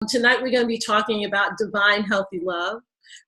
Tonight we're going to be talking about divine healthy love,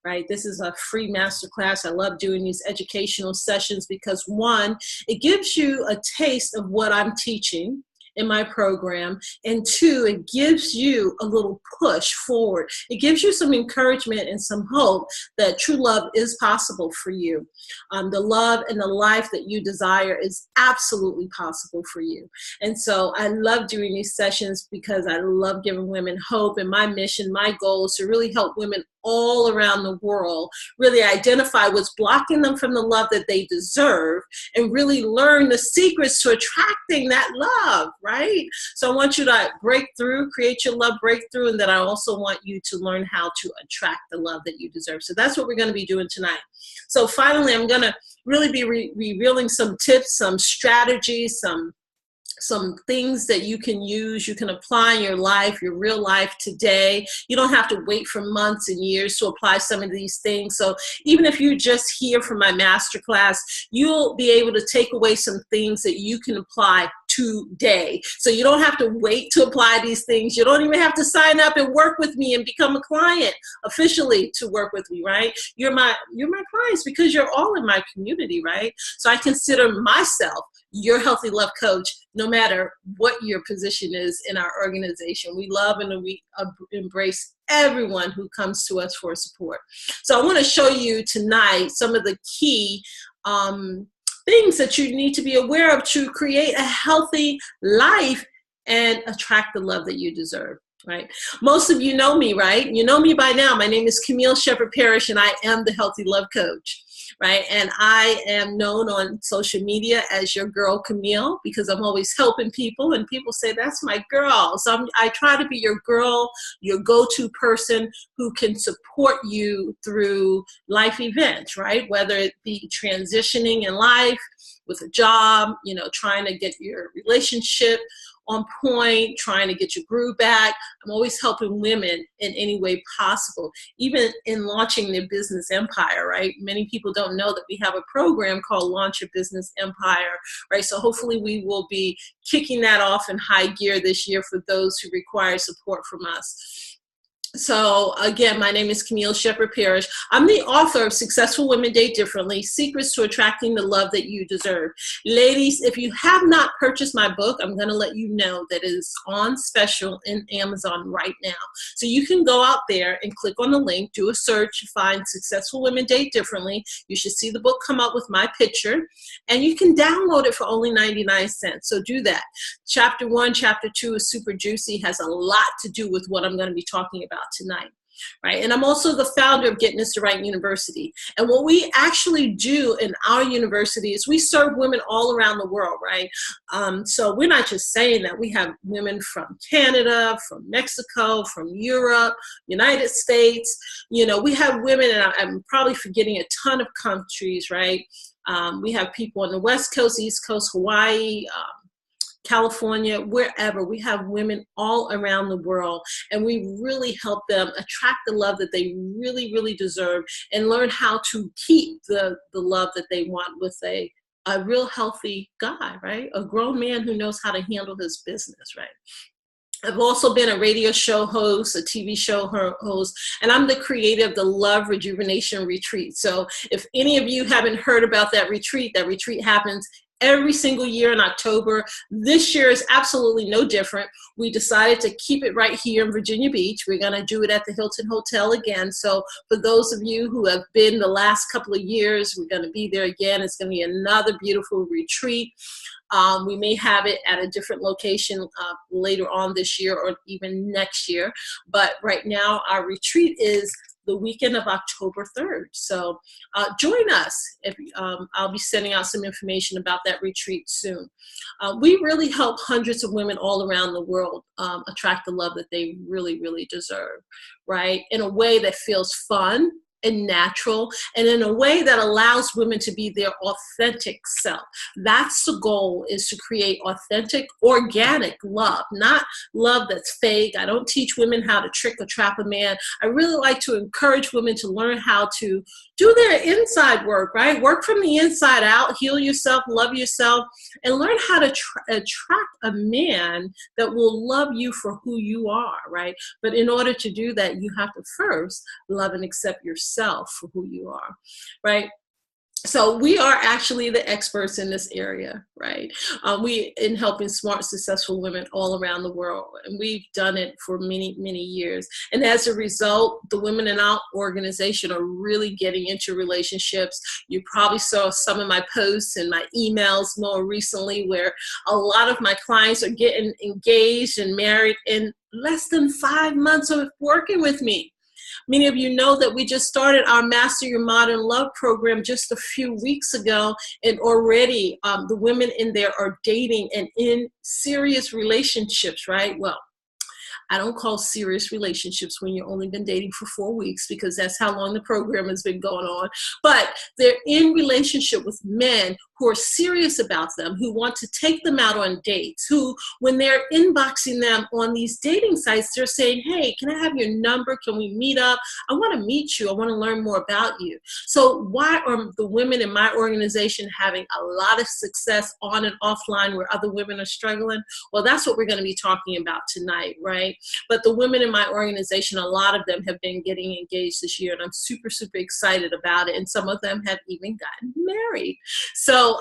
right? This is a free masterclass. I love doing these educational sessions because one, it gives you a taste of what I'm teaching in my program, and two, it gives you a little push forward. It gives you some encouragement and some hope that true love is possible for you. The love and the life that you desire is absolutely possible for you. And so I love doing these sessions because I love giving women hope, and my mission, my goal is to really help women all around the world really identify what's blocking them from the love that they deserve and really learn the secrets to attracting that love, right? So I want you to break through, create your love breakthrough, and then I also want you to learn how to attract the love that you deserve. So that's what we're going to be doing tonight. So finally, I'm going to really be revealing some tips, some strategies, some things that you can use, you can apply in your life, your real life today. You don't have to wait for months and years to apply some of these things. So even if you just hear from my masterclass, you'll be able to take away some things that you can apply today. So you don't have to wait to apply these things. You don't even have to sign up and work with me and become a client officially to work with me, right? You're my clients because you're all in my community, right? So I consider myself your healthy love coach, no matter what your position is in our organization. We love and we embrace everyone who comes to us for support. So I want to show you tonight some of the key things that you need to be aware of to create a healthy life and attract the love that you deserve. Right? Most of you know me, right? You know me by now. My name is Camille Sheppard-Parrish, and I am the Healthy Love Coach, right? And I am known on social media as your girl Camille because I'm always helping people, and people say, that's my girl. So I try to be your girl, your go-to person who can support you through life events, right? Whether it be transitioning in life, with a job, trying to get your relationship on point, trying to get your groove back. I'm always helping women in any way possible, even in launching their business empire, right? Many people don't know that we have a program called Launch Your Business Empire, right? So hopefully we will be kicking that off in high gear this year for those who require support from us. So again, my name is Camille Sheppard-Parrish. I'm the author of Successful Women Date Differently, Secrets to Attracting the Love That You Deserve. Ladies, if you have not purchased my book, I'm going to let you know that it is on special in Amazon right now. So you can go out there and click on the link, do a search, find Successful Women Date Differently. You should see the book come up with my picture, and you can download it for only 99 cents. So do that. Chapter 1, Chapter 2 is super juicy, has a lot to do with what I'm going to be talking about tonight, right? And I'm also the founder of Getting This to Right University. And what we actually do in our university is we serve women all around the world, right? So we're not just saying that. We have women from Canada, from Mexico, from Europe, United States. We have women, and I'm probably forgetting a ton of countries, right? We have people on the West Coast, East Coast, Hawaii, California, wherever. We have women all around the world, and we really help them attract the love that they really, really deserve and learn how to keep the love that they want with a real healthy guy, right? A grown man who knows how to handle his business, right? I've also been a radio show host, a TV show host, and I'm the creator of the Love Rejuvenation Retreat. So if any of you haven't heard about that retreat happens every single year in October. This year is absolutely no different. We decided to keep it right here in Virginia Beach. We're going to do it at the Hilton Hotel again. So for those of you who have been the last couple of years, we're going to be there again. It's going to be another beautiful retreat. We may have it at a different location later on this year or even next year. But right now, our retreat is the weekend of October 3rd. So join us. I'll be sending out some information about that retreat soon. We really help hundreds of women all around the world attract the love that they really, really deserve, right? In a way that feels fun, and natural, and in a way that allows women to be their authentic self. That's the goal, is to create authentic, organic love, not love that's fake. I don't teach women how to trick or trap a man. I really like to encourage women to learn how to do their inside work, right? Work from the inside out, heal yourself, love yourself, and learn how to attract a man that will love you for who you are, right? But in order to do that, you have to first love and accept yourself for who you are, right? So we are actually the experts in this area, right? We in helping smart, successful women all around the world, and we've done it for many, many years. And as a result, the women in our organization are really getting into relationships. You probably saw some of my posts and my emails more recently, where a lot of my clients are getting engaged and married in less than 5 months of working with me. Many of you know that we just started our Master Your Modern Love program just a few weeks ago, and already the women in there are dating and in serious relationships, right? Well, I don't call serious relationships when you've only been dating for 4 weeks, because that's how long the program has been going on. But they're in relationship with men who are serious about them, who want to take them out on dates, who, when they're inboxing them on these dating sites, they're saying, hey, can I have your number? Can we meet up? I want to meet you. I want to learn more about you. So why are the women in my organization having a lot of success on and offline where other women are struggling? Well, that's what we're going to be talking about tonight, right? But the women in my organization, a lot of them have been getting engaged this year, and I'm super, super excited about it. And some of them have even gotten married. So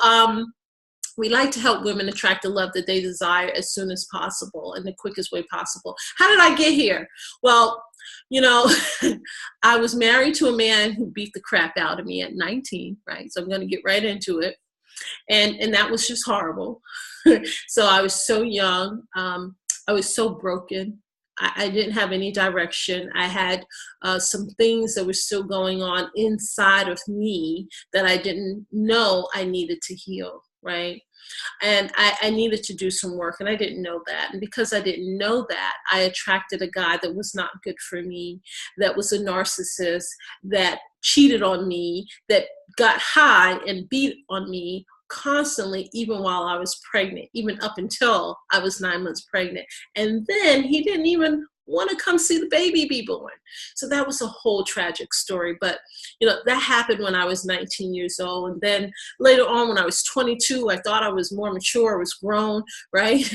we like to help women attract the love that they desire as soon as possible, in the quickest way possible. How did I get here? Well, you know, I was married to a man who beat the crap out of me at 19, right? So I'm going to get right into it. And that was just horrible. So I was so young. I was so broken. I didn't have any direction. I had some things that were still going on inside of me that I didn't know I needed to heal, right? And I needed to do some work, and I didn't know that. And because I didn't know that, I attracted a guy that was not good for me, that was a narcissist, that cheated on me, that got high and beat on me constantly, even while I was pregnant, even up until I was 9 months pregnant. And then he didn't even want to come see the baby be born. So that was a whole tragic story. But, you know, that happened when I was 19 years old. And then later on, when I was 22, I thought I was more mature, I was grown, right?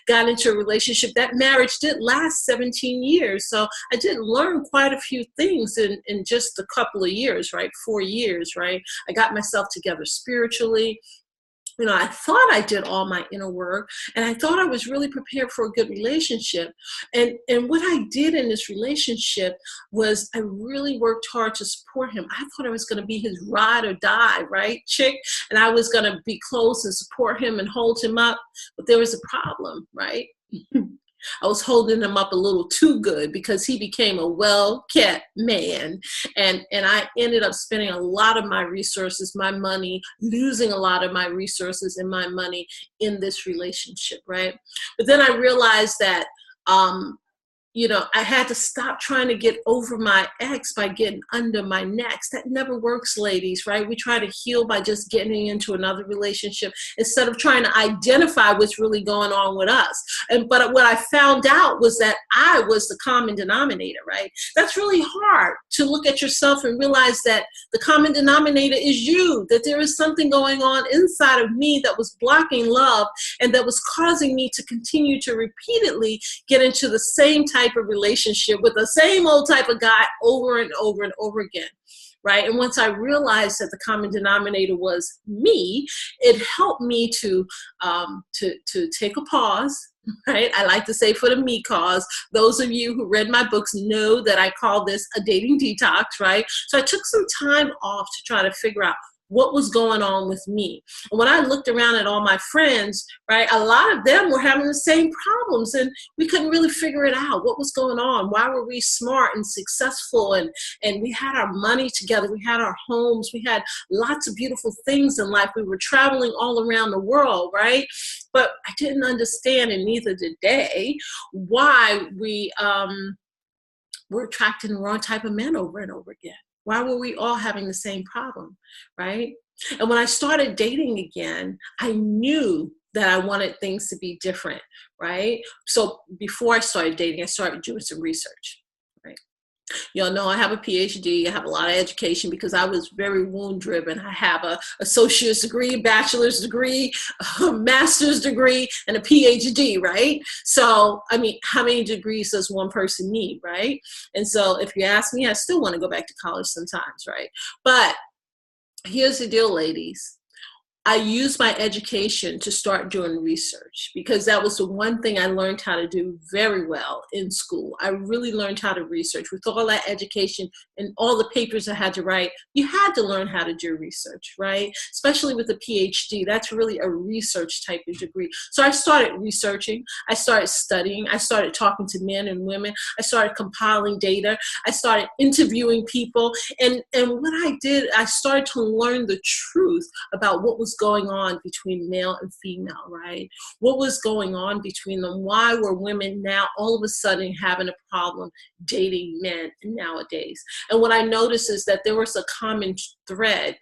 Got into a relationship. That marriage did last 17 years. So I did learn quite a few things in just a couple of years, right? 4 years, right? I got myself together spiritually. You know, I thought I did all my inner work, and I thought I was really prepared for a good relationship. And what I did in this relationship was I really worked hard to support him. I thought I was going to be his ride or die, right, chick? And I was going to be close and support him and hold him up. But there was a problem, right? I was holding him up a little too good, because he became a well-kept man. And I ended up spending a lot of my resources, my money, losing a lot of my resources and my money in this relationship, right? But then I realized that, you know, I had to stop trying to get over my ex by getting under my necks. That never works, ladies, right? We try to heal by just getting into another relationship instead of trying to identify what's really going on with us. But what I found out was that I was the common denominator, right? That's really hard to look at yourself and realize that the common denominator is you, that there is something going on inside of me that was blocking love and that was causing me to continue to repeatedly get into the same type of relationship with the same old type of guy over and over and over again, right? And once I realized that the common denominator was me, it helped me to take a pause, right? I like to say, for the me cause. Those of you who read my books know that I call this a dating detox, right? So I took some time off to try to figure out what was going on with me. And when I looked around at all my friends, right, a lot of them were having the same problems, and we couldn't really figure it out. What was going on? Why were we smart and successful, and we had our money together, we had our homes, we had lots of beautiful things in life, we were traveling all around the world, right? But I didn't understand, and neither did they, why we were attracting the wrong type of men over and over again. Why were we all having the same problem, right? And when I started dating again, I knew that I wanted things to be different, right? So before I started dating, I started doing some research, right? Y'all know I have a PhD. I have a lot of education because I was very wound driven. I have a associate's degree, bachelor's degree, a master's degree, and a PhD, right? So, I mean, how many degrees does one person need, right? And so if you ask me, I still want to go back to college sometimes, right? But here's the deal, ladies. I used my education to start doing research because that was the one thing I learned how to do very well in school. I really learned how to research. With all that education and all the papers I had to write, you had to learn how to do research, right? Especially with a PhD, that's really a research type of degree. So I started researching, I started studying, I started talking to men and women, I started compiling data, I started interviewing people, and what I did, I started to learn the truth about what was going on between male and female, right? What was going on between them? Why were women now all of a sudden having a problem dating men nowadays? And what I noticed is that there was a common thread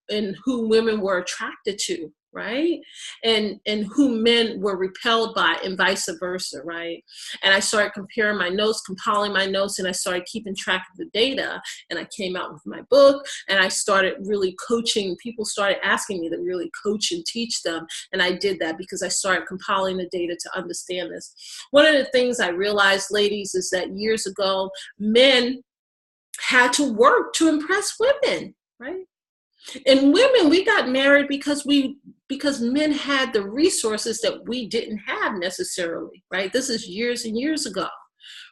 in who women were attracted to, right? And who men were repelled by, and vice versa, right? And I started comparing my notes, compiling my notes, and I started keeping track of the data. And I came out with my book, and I started really coaching. People started asking me to really coach and teach them. And I did that because I started compiling the data to understand this. One of the things I realized, ladies, is that years ago, men had to work to impress women, right? And women, we got married because men had the resources that we didn't have necessarily, right? This is years and years ago,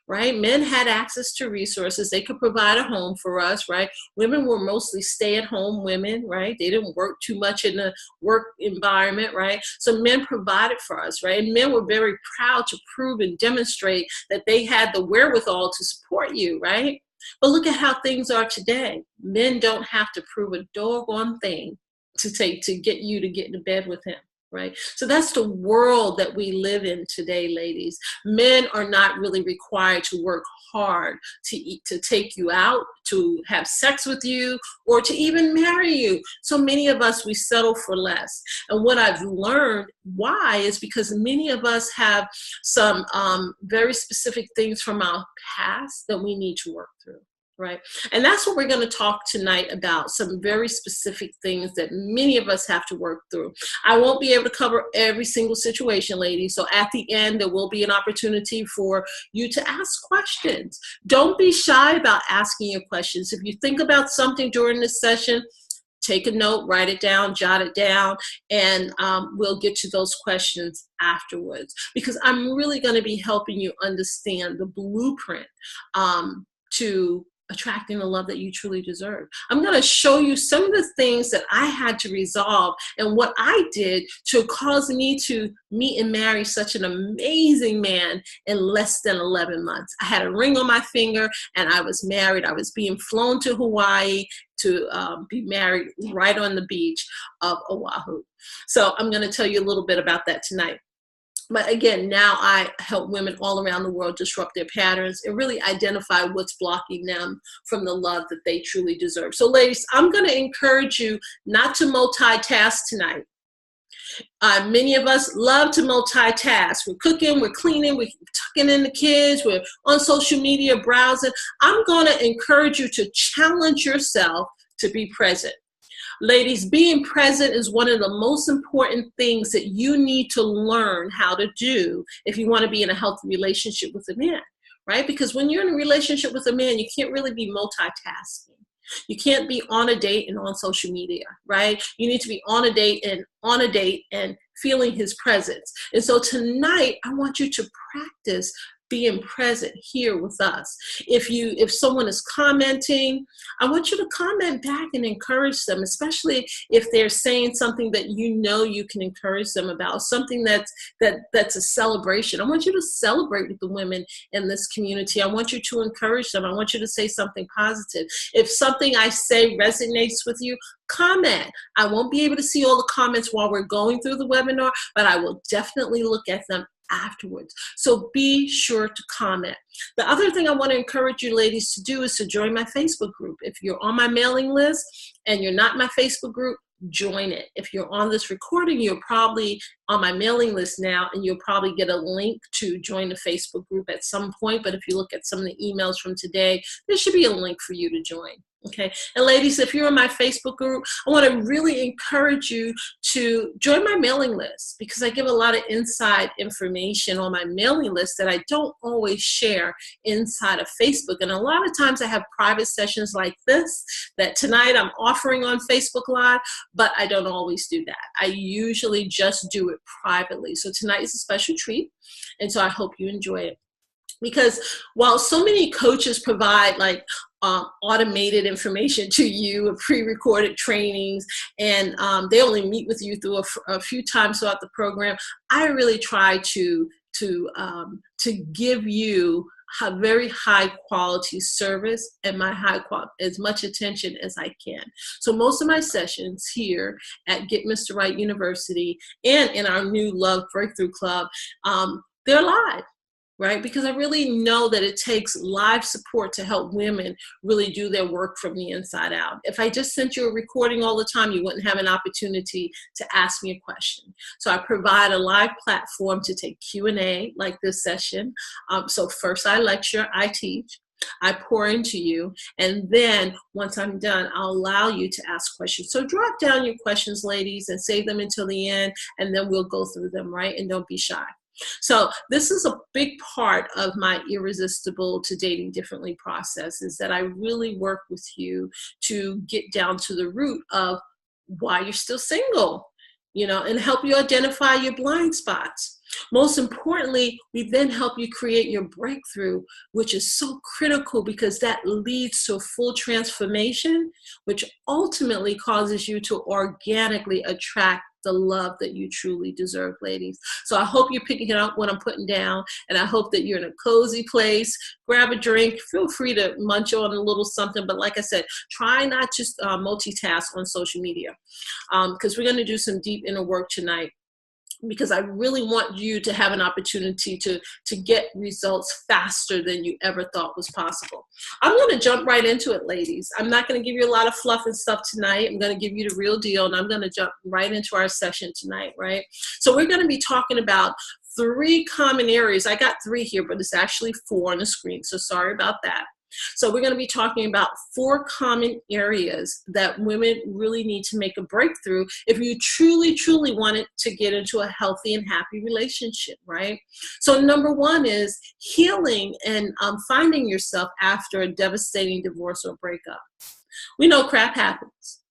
right? Men had access to resources. They could provide a home for us, right? Women were mostly stay-at-home women, right? They didn't work too much in the work environment, right? So men provided for us, right? And men were very proud to prove and demonstrate that they had the wherewithal to support you, right? But look at how things are today. Men don't have to prove a doggone thing to get you to get into bed with him, right? So that's the world that we live in today, ladies. Men are not really required to work hard to take you out, to have sex with you, or to even marry you. So many of us, we settle for less. And what I've learned why is because many of us have some very specific things from our past that we need to work through. Right. And that's what we're going to talk tonight about, some very specific things that many of us have to work through. I won't be able to cover every single situation, ladies. So at the end, there will be an opportunity for you to ask questions. Don't be shy about asking your questions. If you think about something during this session, take a note, write it down, jot it down, and we'll get to those questions afterwards, because I'm really going to be helping you understand the blueprint to attracting the love that you truly deserve. I'm going to show you some of the things that I had to resolve and what I did to cause me to meet and marry such an amazing man in less than 11 months. I had a ring on my finger and I was married. I was being flown to Hawaii to be married right on the beach of Oahu. So I'm going to tell you a little bit about that tonight. But again, now I help women all around the world disrupt their patterns and really identify what's blocking them from the love that they truly deserve. So ladies, I'm going to encourage you not to multitask tonight. Many of us love to multitask. We're cooking, we're cleaning, we're tucking in the kids, we're on social media browsing. I'm going to encourage you to challenge yourself to be present. Ladies, being present is one of the most important things that you need to learn how to do if you want to be in a healthy relationship with a man, right? Because when you're in a relationship with a man, you can't really be multitasking. You can't be on a date and on social media, right? You need to be on a date and feeling his presence. And so tonight, I want you to practice being present here with us. If someone is commenting, I want you to comment back and encourage them, especially if they're saying something that you know you can encourage them about, something that's a celebration. I want you to celebrate with the women in this community. I want you to encourage them. I want you to say something positive. If something I say resonates with you, comment. I won't be able to see all the comments while we're going through the webinar, but I will definitely look at them afterwards. So be sure to comment. The other thing I want to encourage you ladies to do is to join my Facebook group. If you're on my mailing list and you're not in my Facebook group, join it. If you're on this recording, you're probably on my mailing list now, and you'll probably get a link to join the Facebook group at some point. But if you look at some of the emails from today, there should be a link for you to join. Okay, and ladies, if you're in my Facebook group, I want to really encourage you to join my mailing list, because I give a lot of inside information on my mailing list that I don't always share inside of Facebook. And a lot of times I have private sessions like this that tonight I'm offering on Facebook Live, but I don't always do that. I usually just do it privately. So tonight is a special treat, and so I hope you enjoy it. Because while so many coaches provide like automated information to you, pre-recorded trainings, and they only meet with you through a few times throughout the program, I really try to give you a very high quality service and as much attention as I can. So most of my sessions here at Get Mr. Right University and in our new Love Breakthrough Club, they're live. Right? Because I really know that it takes live support to help women really do their work from the inside out. If I just sent you a recording all the time, you wouldn't have an opportunity to ask me a question. So I provide a live platform to take Q&A like this session. So first I lecture, I teach, I pour into you, and then once I'm done, I'll allow you to ask questions. So drop down your questions, ladies, and save them until the end, and then we'll go through them, right? And don't be shy. So this is a big part of my Irresistible to Dating Differently process, is that I really work with you to get down to the root of why you're still single, you know, and help you identify your blind spots. Most importantly, we then help you create your breakthrough, which is so critical because that leads to a full transformation, which ultimately causes you to organically attract the love that you truly deserve, ladies. So I hope you're picking up what I'm putting down, and I hope that you're in a cozy place. Grab a drink. Feel free to munch on a little something, but like I said, try not to multitask on social media, because we're going to do some deep inner work tonight, because I really want you to have an opportunity to get results faster than you ever thought was possible. I'm going to jump right into it, ladies. I'm not going to give you a lot of fluff and stuff tonight. I'm going to give you the real deal, and I'm going to jump right into our session tonight, right? So we're going to be talking about 3 common areas. I got 3 here, but it's actually 4 on the screen, so sorry about that. So we're going to be talking about 4 common areas that women really need to make a breakthrough if you truly, truly wanted to get into a healthy and happy relationship, right? So number 1 is healing and finding yourself after a devastating divorce or breakup. We know crap happens.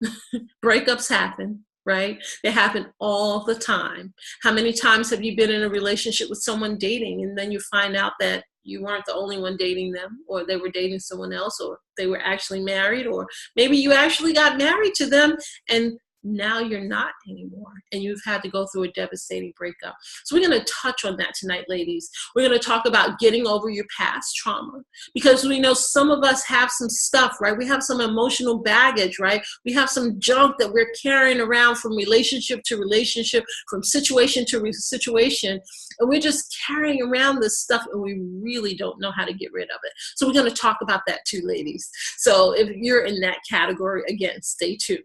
Breakups happen. Right? They happen all the time. How many times have you been in a relationship with someone dating, and then you find out that you weren't the only one dating them, or they were dating someone else, or they were actually married, or maybe you actually got married to them and now you're not anymore, and you've had to go through a devastating breakup. So we're going to touch on that tonight, ladies. We're going to talk about getting over your past trauma, because we know some of us have some stuff, right? We have some emotional baggage, right? We have some junk that we're carrying around from relationship to relationship, from situation to situation, and we're just carrying around this stuff, and we really don't know how to get rid of it. So we're going to talk about that too, ladies. So if you're in that category, again, stay tuned.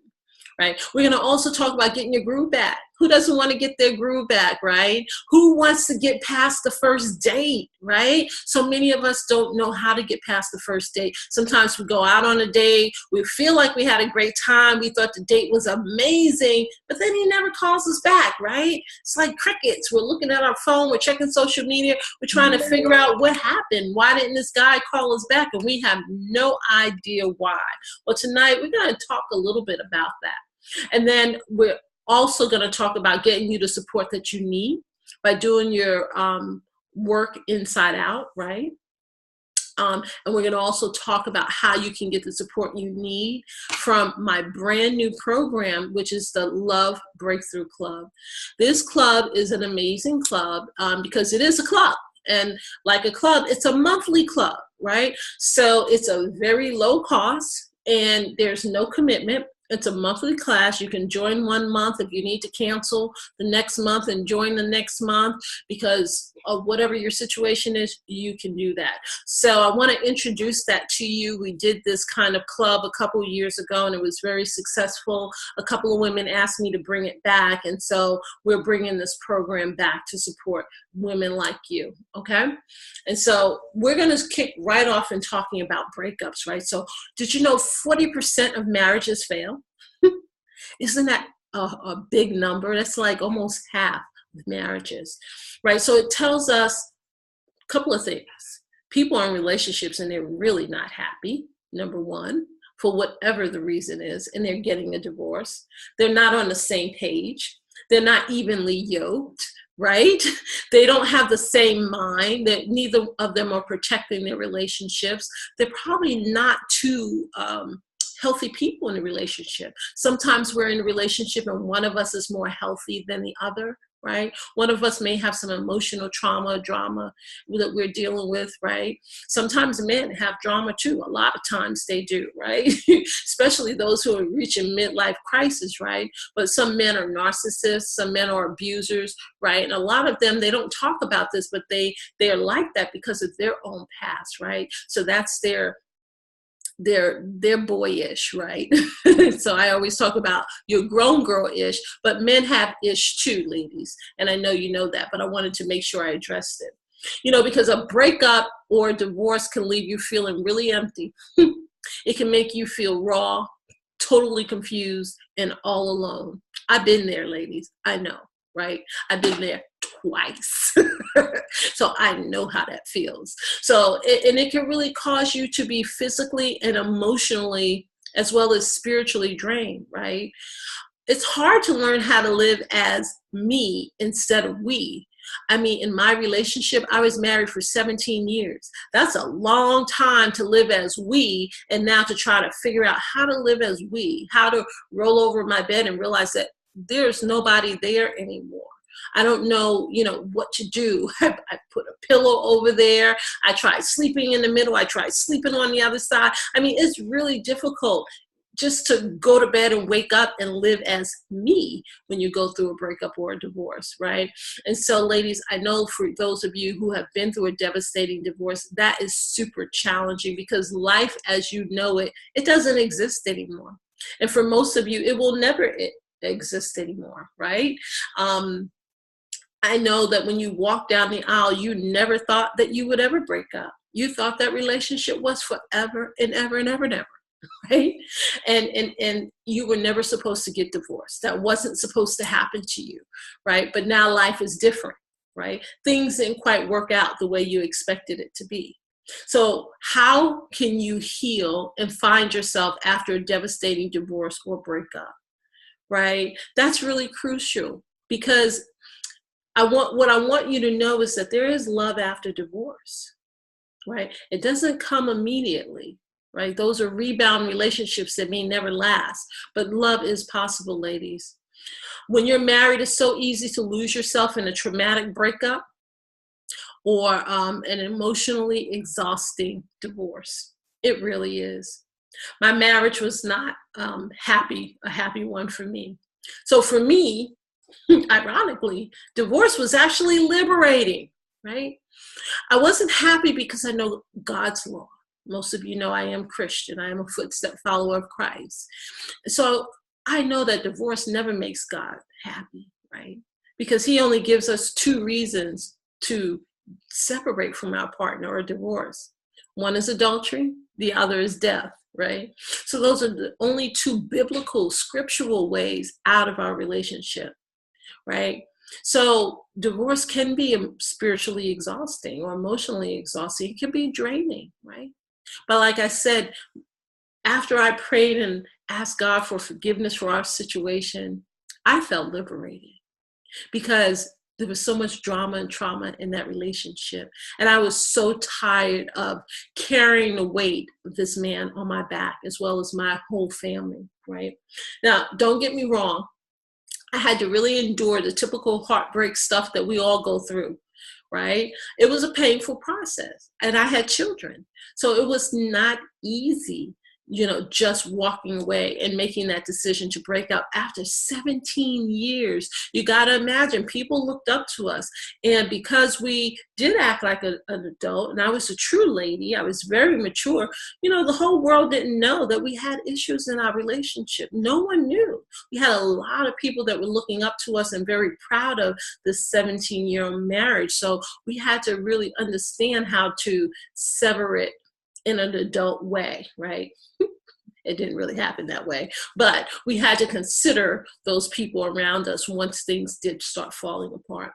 Right? We're going to also talk about getting your groove back. Who doesn't want to get their groove back, right? Who wants to get past the first date, right? So many of us don't know how to get past the first date. Sometimes we go out on a date, we feel like we had a great time, we thought the date was amazing, but then he never calls us back, right? It's like crickets. We're looking at our phone, we're checking social media, we're trying to figure out what happened. Why didn't this guy call us back? And we have no idea why. Well, tonight we're going to talk a little bit about that. And then we're also going to talk about getting you the support that you need by doing your work inside out, right? And we're going to also talk about how you can get the support you need from my brand new program, which is the Love Breakthrough Club. This club is an amazing club because it is a club. And like a club, it's a monthly club, right? So it's a very low cost, and there's no commitment. It's a monthly class. You can join 1 month. If you need to cancel the next month and join the next month because of whatever your situation is, you can do that. So I want to introduce that to you. We did this kind of club a couple years ago, and it was very successful. A couple of women asked me to bring it back, and so we're bringing this program back to support women like you, okay? And so we're going to kick right off in talking about breakups, right? So did you know 40% of marriages fail? Isn't that a big number? That's like almost half of marriages, right? So it tells us a couple of things. People are in relationships and they're really not happy, number one, for whatever the reason is, and they're getting a divorce. They're not on the same page. They're not evenly yoked, right? They don't have the same mind. That neither of them are protecting their relationships. They're probably not too healthy people in a relationship. Sometimes we're in a relationship and one of us is more healthy than the other, right? One of us may have some emotional drama that we're dealing with, right? Sometimes men have drama too. A lot of times they do, right? Especially those who are reaching midlife crisis, right? But some men are narcissists, some men are abusers, right? And a lot of them, they don't talk about this, but they are like that because of their own past, right? So that's they're boyish, right? So I always talk about you're grown girl-ish, but men have ish too, ladies. And I know you know that, but I wanted to make sure I addressed it. You know, because a breakup or a divorce can leave you feeling really empty. It can make you feel raw, totally confused, and all alone. I've been there, ladies. I know, right? I've been there twice. So I know how that feels. So, and it can really cause you to be physically and emotionally as well as spiritually drained, right? It's hard to learn how to live as me instead of we. I mean, in my relationship, I was married for 17 years. That's a long time to live as we, and now to try to figure out how to live as we, how to roll over my bed and realize that there's nobody there anymore. I don't know, what to do. I put a pillow over there. I tried sleeping in the middle. I tried sleeping on the other side. I mean, it's really difficult just to go to bed and wake up and live as me when you go through a breakup or a divorce, right? And so, ladies, I know for those of you who have been through a devastating divorce, that is super challenging because life as you know it doesn't exist anymore. And for most of you, it will never exist anymore, right? I know that when you walk down the aisle, you never thought that you would ever break up. You thought that relationship was forever and ever and ever and ever, right? And you were never supposed to get divorced. That wasn't supposed to happen to you, right? But now life is different, right? Things didn't quite work out the way you expected it to be. So how can you heal and find yourself after a devastating divorce or breakup, right? That's really crucial because what I want you to know is that there is love after divorce, right? It doesn't come immediately, right? Those are rebound relationships that may never last, but love is possible, ladies. When you're married, it's so easy to lose yourself in a traumatic breakup or an emotionally exhausting divorce. It really is. My marriage was not a happy one for me. So for me, ironically, divorce was actually liberating, right? I wasn't happy because I know God's law. Most of you know I am Christian. I am a footstep follower of Christ. So I know that divorce never makes God happy, right? Because he only gives us 2 reasons to separate from our partner or divorce. One is adultery, the other is death, right? So those are the only 2 biblical, scriptural ways out of our relationship. Right? So divorce can be spiritually exhausting or emotionally exhausting. It can be draining, right? But like I said, after I prayed and asked God for forgiveness for our situation, I felt liberated because there was so much drama and trauma in that relationship. And I was so tired of carrying the weight of this man on my back as well as my whole family, right? Now, don't get me wrong. I had to really endure the typical heartbreak stuff that we all go through, right? It was a painful process, and I had children. So it was not easy, just walking away and making that decision to break up after 17 years. You got to imagine, people looked up to us. And because we did act like an adult, and I was a true lady, I was very mature, the whole world didn't know that we had issues in our relationship. No one knew. We had a lot of people that were looking up to us and very proud of this 17-year marriage. So we had to really understand how to sever it in an adult way, right? It didn't really happen that way, but we had to consider those people around us once things did start falling apart.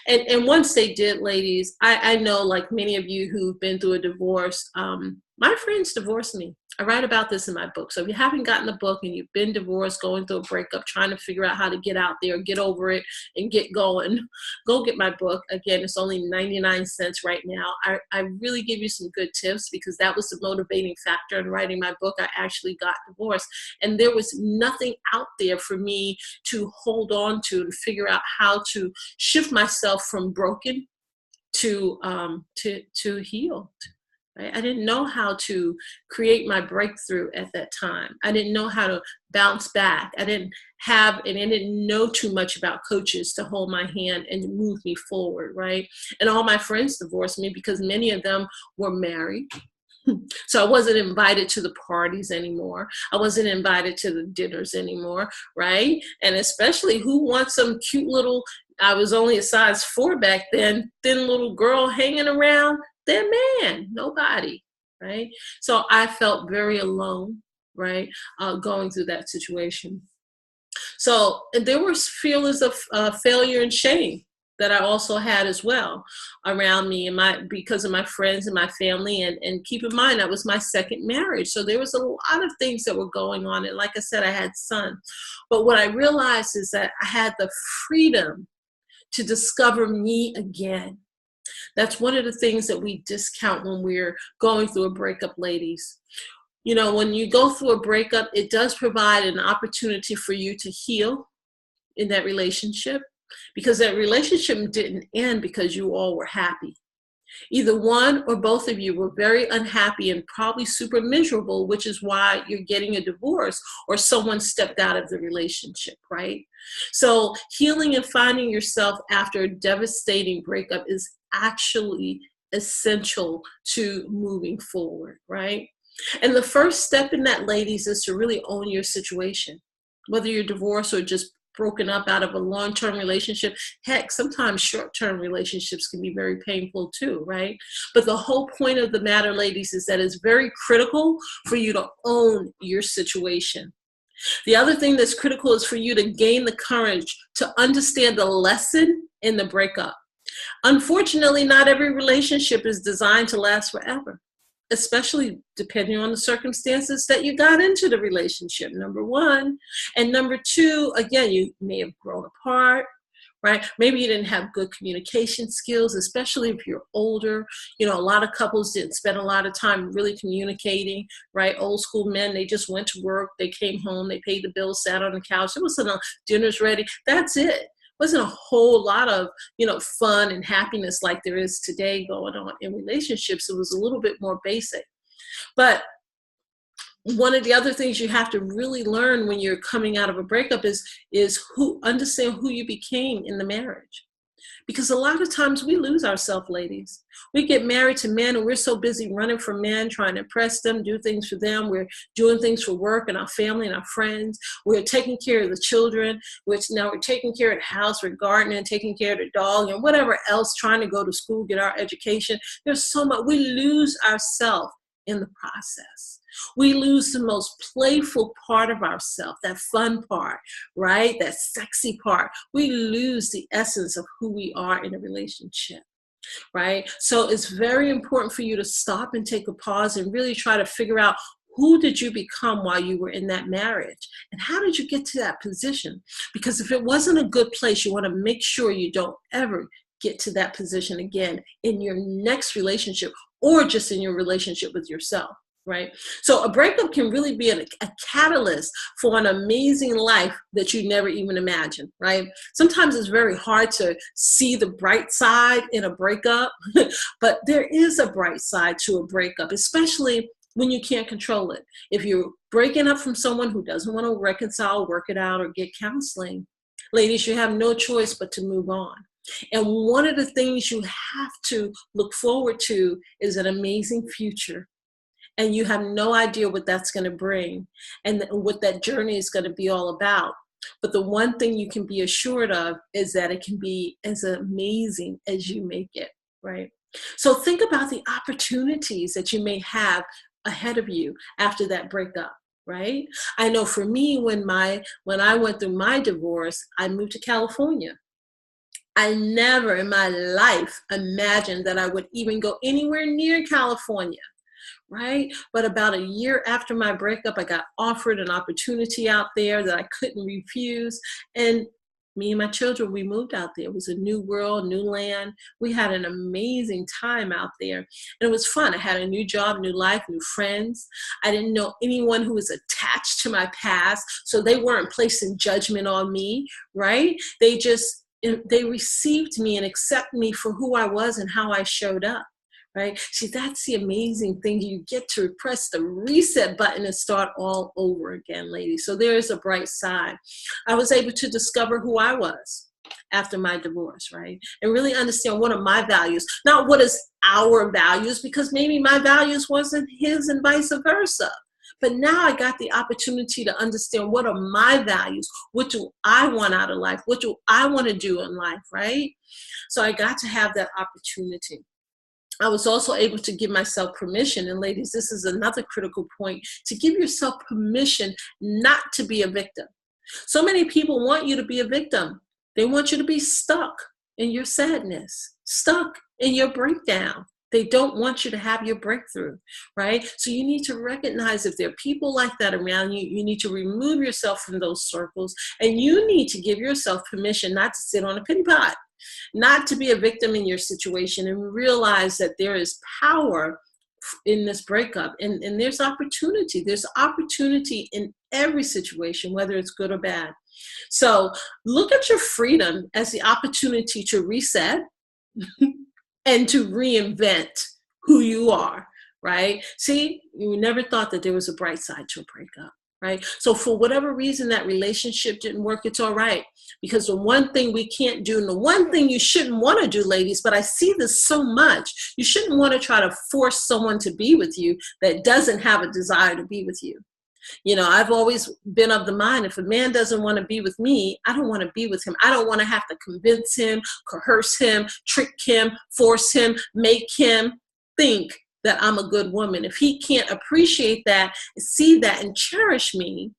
And once they did, ladies, I know, like many of you who've been through a divorce, my friends divorced me. I write about this in my book. So if you haven't gotten the book and you've been divorced, going through a breakup, trying to figure out how to get out there, get over it, and get going, go get my book. Again, it's only 99 cents right now. I really give you some good tips, because that was the motivating factor in writing my book. I actually got divorced, and there was nothing out there for me to hold on to figure out how to shift myself from broken to healed. Right? I didn't know how to create my breakthrough at that time. I didn't know how to bounce back. I didn't know too much about coaches to hold my hand and move me forward, right? And all my friends divorced me because many of them were married. So I wasn't invited to the parties anymore. I wasn't invited to the dinners anymore, right? And especially, who wants some cute little, I was only a size 4 back then, thin little girl hanging around their man? Nobody, right? So I felt very alone, right, going through that situation. So there were feelings of failure and shame that I also had as well around me, and because of my friends and my family. And keep in mind, that was my second marriage. So there was a lot of things that were going on. And like I said, I had son. But what I realized is that I had the freedom to discover me again. That's one of the things that we discount when we're going through a breakup, ladies. When you go through a breakup, it does provide an opportunity for you to heal in that relationship, because that relationship didn't end because you all were happy. Either one or both of you were very unhappy and probably super miserable, which is why you're getting a divorce, or someone stepped out of the relationship, right? So healing and finding yourself after a devastating breakup is actually essential to moving forward, right? And the first step in that, ladies, is to really own your situation, whether you're divorced or just broken up out of a long-term relationship. Heck, sometimes short-term relationships can be very painful too, right? But the whole point of the matter, ladies, is that it's very critical for you to own your situation. The other thing that's critical is for you to gain the courage to understand the lesson in the breakup. Unfortunately, not every relationship is designed to last forever, especially depending on the circumstances that you got into the relationship, number one. And number two, again, you may have grown apart, right? Maybe you didn't have good communication skills, especially if you're older. A lot of couples didn't spend a lot of time really communicating, right? Old school men, they just went to work, they came home, they paid the bills, sat on the couch. It wasn't a dinner's ready. That's it. Wasn't a whole lot of, fun and happiness like there is today going on in relationships. It was a little bit more basic. But one of the other things you have to really learn when you're coming out of a breakup is understand who you became in the marriage. Because a lot of times we lose ourselves, ladies. We get married to men and we're so busy running from men, trying to impress them, do things for them. We're doing things for work and our family and our friends. We're taking care of the children, which now we're taking care of the house, we're gardening, taking care of the dog and whatever else, trying to go to school, get our education. There's so much. We lose ourselves in the process. We lose the most playful part of ourselves, that fun part, right? That sexy part. We lose the essence of who we are in a relationship, right? So it's very important for you to stop and take a pause and really try to figure out, who did you become while you were in that marriage? And how did you get to that position? Because if it wasn't a good place, you want to make sure you don't ever get to that position again in your next relationship, or just in your relationship with yourself, right? So a breakup can really be a catalyst for an amazing life that you never even imagined, right? Sometimes it's very hard to see the bright side in a breakup, but there is a bright side to a breakup, especially when you can't control it. If you're breaking up from someone who doesn't want to reconcile, work it out, or get counseling, ladies, you have no choice but to move on. And one of the things you have to look forward to is an amazing future. And you have no idea what that's going to bring and what that journey is going to be all about. But the one thing you can be assured of is that it can be as amazing as you make it, right? So think about the opportunities that you may have ahead of you after that breakup, right? I know for me, when I went through my divorce, I moved to California. I never in my life imagined that I would even go anywhere near California, right? But about a year after my breakup, I got offered an opportunity out there that I couldn't refuse. And me and my children, we moved out there. It was a new world, new land. We had an amazing time out there. And it was fun. I had a new job, new life, new friends. I didn't know anyone who was attached to my past, so they weren't placing judgment on me, right? They received me and accepted me for who I was and how I showed up. Right? See, that's the amazing thing. You get to press the reset button and start all over again, ladies. So there is a bright side. I was able to discover who I was after my divorce, right? And really understand what are my values, not what is our values, because maybe my values wasn't his and vice versa. But now I got the opportunity to understand what are my values. What do I want out of life? What do I want to do in life, right? So I got to have that opportunity. I was also able to give myself permission, and ladies, this is another critical point, to give yourself permission not to be a victim. So many people want you to be a victim. They want you to be stuck in your sadness, stuck in your breakdown. They don't want you to have your breakthrough, right? So you need to recognize if there are people like that around you, you need to remove yourself from those circles, and you need to give yourself permission not to sit on a pity pot, not to be a victim in your situation, and realize that there is power in this breakup, and there's opportunity. There's opportunity in every situation, whether it's good or bad. So look at your freedom as the opportunity to reset and to reinvent who you are, right? See, you never thought that there was a bright side to a breakup. Right? So for whatever reason that relationship didn't work, it's all right. Because the one thing we can't do, and the one thing you shouldn't want to do, ladies, but I see this so much, you shouldn't want to try to force someone to be with you that doesn't have a desire to be with you. You know, I've always been of the mind, if a man doesn't want to be with me, I don't want to be with him. I don't want to have to convince him, coerce him, trick him, force him, make him think that I'm a good woman. If he can't appreciate that, see that, and cherish me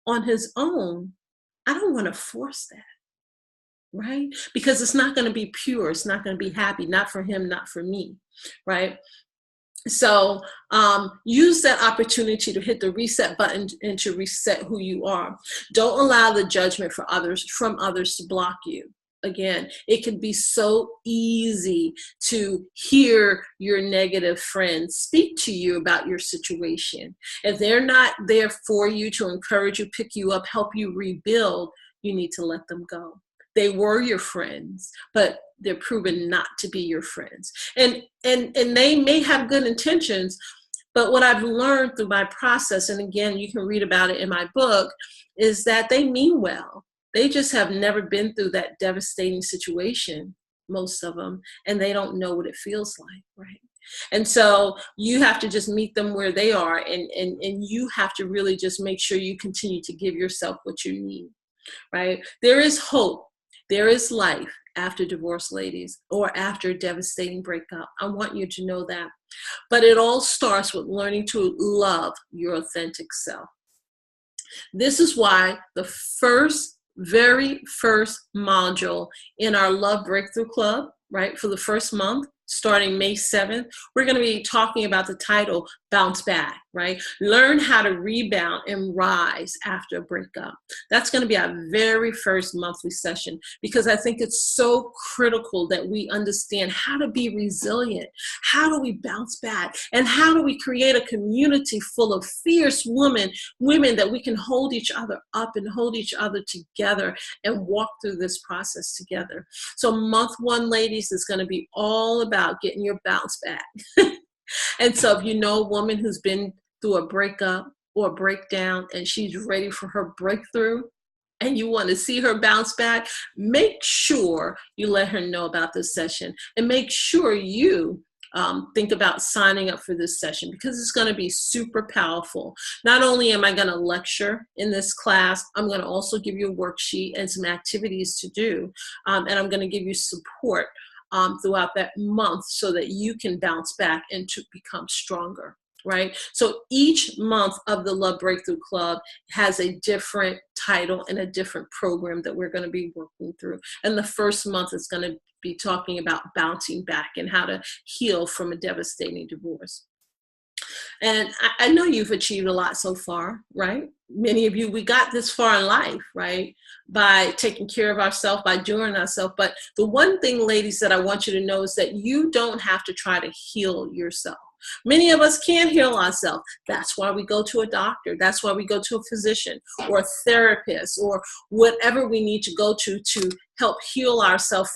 on his own, I don't want to force that, right? Because it's not going to be pure. It's not going to be happy, not for him, not for me, right? So use that opportunity to hit the reset button and to reset who you are. Don't allow the judgment from others to block you. Again, it can be so easy to hear your negative friends speak to you about your situation. If they're not there for you to encourage you, pick you up, help you rebuild, you need to let them go. They were your friends, but they're proven not to be your friends. And they may have good intentions, but what I've learned through my process, and again, you can read about it in my book, is that they mean well. They just have never been through that devastating situation, most of them, and they don't know what it feels like, right? And so you have to just meet them where they are, and you have to really just make sure you continue to give yourself what you need, right? There is hope. There is life after divorce, ladies, or after a devastating breakup. I want you to know that. But it all starts with learning to love your authentic self. This is why the very first module in our Love Breakthrough Club, right, for the first month, starting May 7th, we're going to be talking about the title, Bounce Back, right? Learn how to rebound and rise after a breakup. That's going to be our very first monthly session, because I think it's so critical that we understand how to be resilient. How do we bounce back? And how do we create a community full of fierce women that we can hold each other up and hold each other together and walk through this process together. So month one, ladies, is going to be all about getting your bounce back. And so if you know a woman who's been through a breakup or a breakdown and she's ready for her breakthrough, and you want to see her bounce back, make sure you let her know about this session, and make sure you think about signing up for this session, because it's going to be super powerful. Not only am I going to lecture in this class, I'm going to also give you a worksheet and some activities to do, and I'm going to give you support throughout that month so that you can bounce back and to become stronger. Right? So each month of the Love Breakthrough Club has a different title and a different program that we're going to be working through. And the first month is going to be talking about bouncing back and how to heal from a devastating divorce. And I know you've achieved a lot so far, right? Many of you, we got this far in life, right? By taking care of ourselves, by doing ourselves. But the one thing, ladies, that I want you to know is that you don't have to try to heal yourself. Many of us can't heal ourselves. That's why we go to a doctor. That's why we go to a physician or a therapist or whatever we need to go to help heal ourselves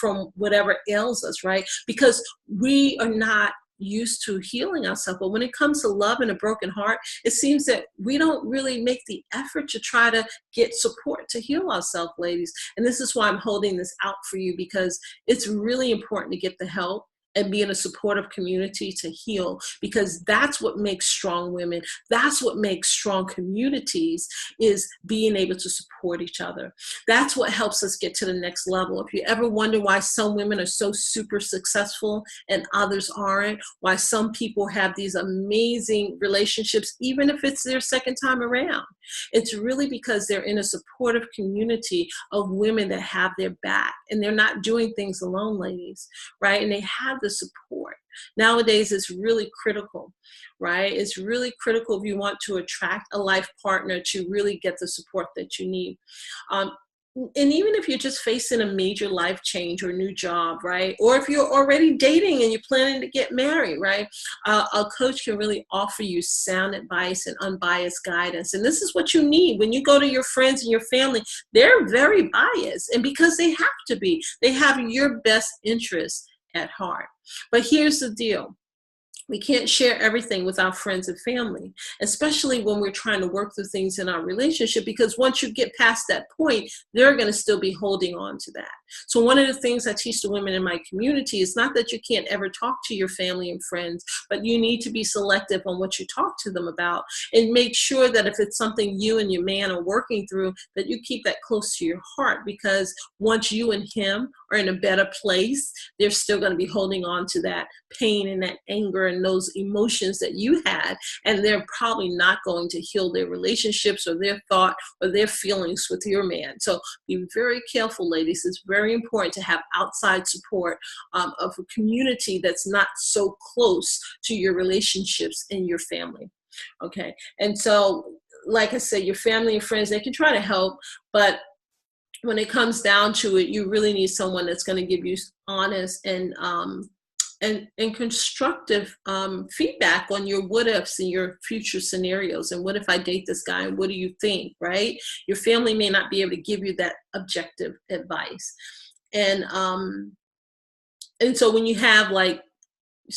from whatever ails us, right? Because we are not used to healing ourselves. But when it comes to love and a broken heart, it seems that we don't really make the effort to try to get support to heal ourselves, ladies. And this is why I'm holding this out for you, because it's really important to get the help and be in a supportive community to heal, because that's what makes strong women. That's what makes strong communities, is being able to support each other. That's what helps us get to the next level. If you ever wonder why some women are so super successful and others aren't, why some people have these amazing relationships, even if it's their second time around, it's really because they're in a supportive community of women that have their back, and they're not doing things alone, ladies, right? And they have the support. Nowadays, it's really critical, right? It's really critical if you want to attract a life partner to really get the support that you need. And even if you're just facing a major life change or new job, right? Or if you're already dating and you're planning to get married, right? A coach can really offer you sound advice and unbiased guidance. And this is what you need. When you go to your friends and your family, they're very biased. And because they have to be, they have your best interests at heart. But here's the deal. We can't share everything with our friends and family, especially when we're trying to work through things in our relationship, because once you get past that point, they're going to still be holding on to that. So one of the things I teach the women in my community is not that you can't ever talk to your family and friends, but you need to be selective on what you talk to them about, and make sure that if it's something you and your man are working through, that you keep that close to your heart, because once you and him are in a better place, they're still going to be holding on to that pain and that anger and those emotions that you had, and they're probably not going to heal their relationships or their thought or their feelings with your man. So be very careful, ladies. It's very important to have outside support of a community that's not so close to your relationships and your family. Okay, and so like I said, your family and friends, they can try to help, but when it comes down to it, you really need someone that's going to give you honest and constructive feedback on your what ifs and your future scenarios. And what if I date this guy? And what do you think, right? Your family may not be able to give you that objective advice. And so when you have, like,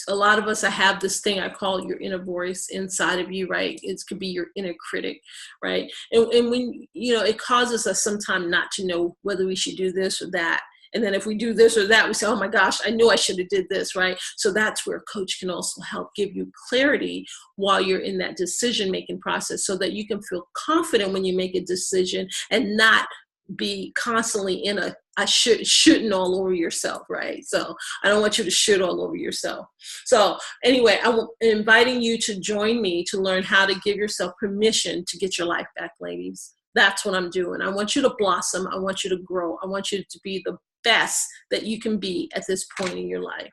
a lot of us, I have this thing I call your inner voice inside of you, right? It could be your inner critic, right? And when, it causes us sometimes not to know whether we should do this or that. And then if we do this or that, we say, oh my gosh, I knew I should have did this, right? So that's where a coach can also help give you clarity while you're in that decision-making process, so that you can feel confident when you make a decision and not be constantly in a shooting all over yourself, right? So I don't want you to shoot all over yourself. So anyway, I'm inviting you to join me to learn how to give yourself permission to get your life back, ladies. That's what I'm doing. I want you to blossom. I want you to grow. I want you to be the best that you can be at this point in your life.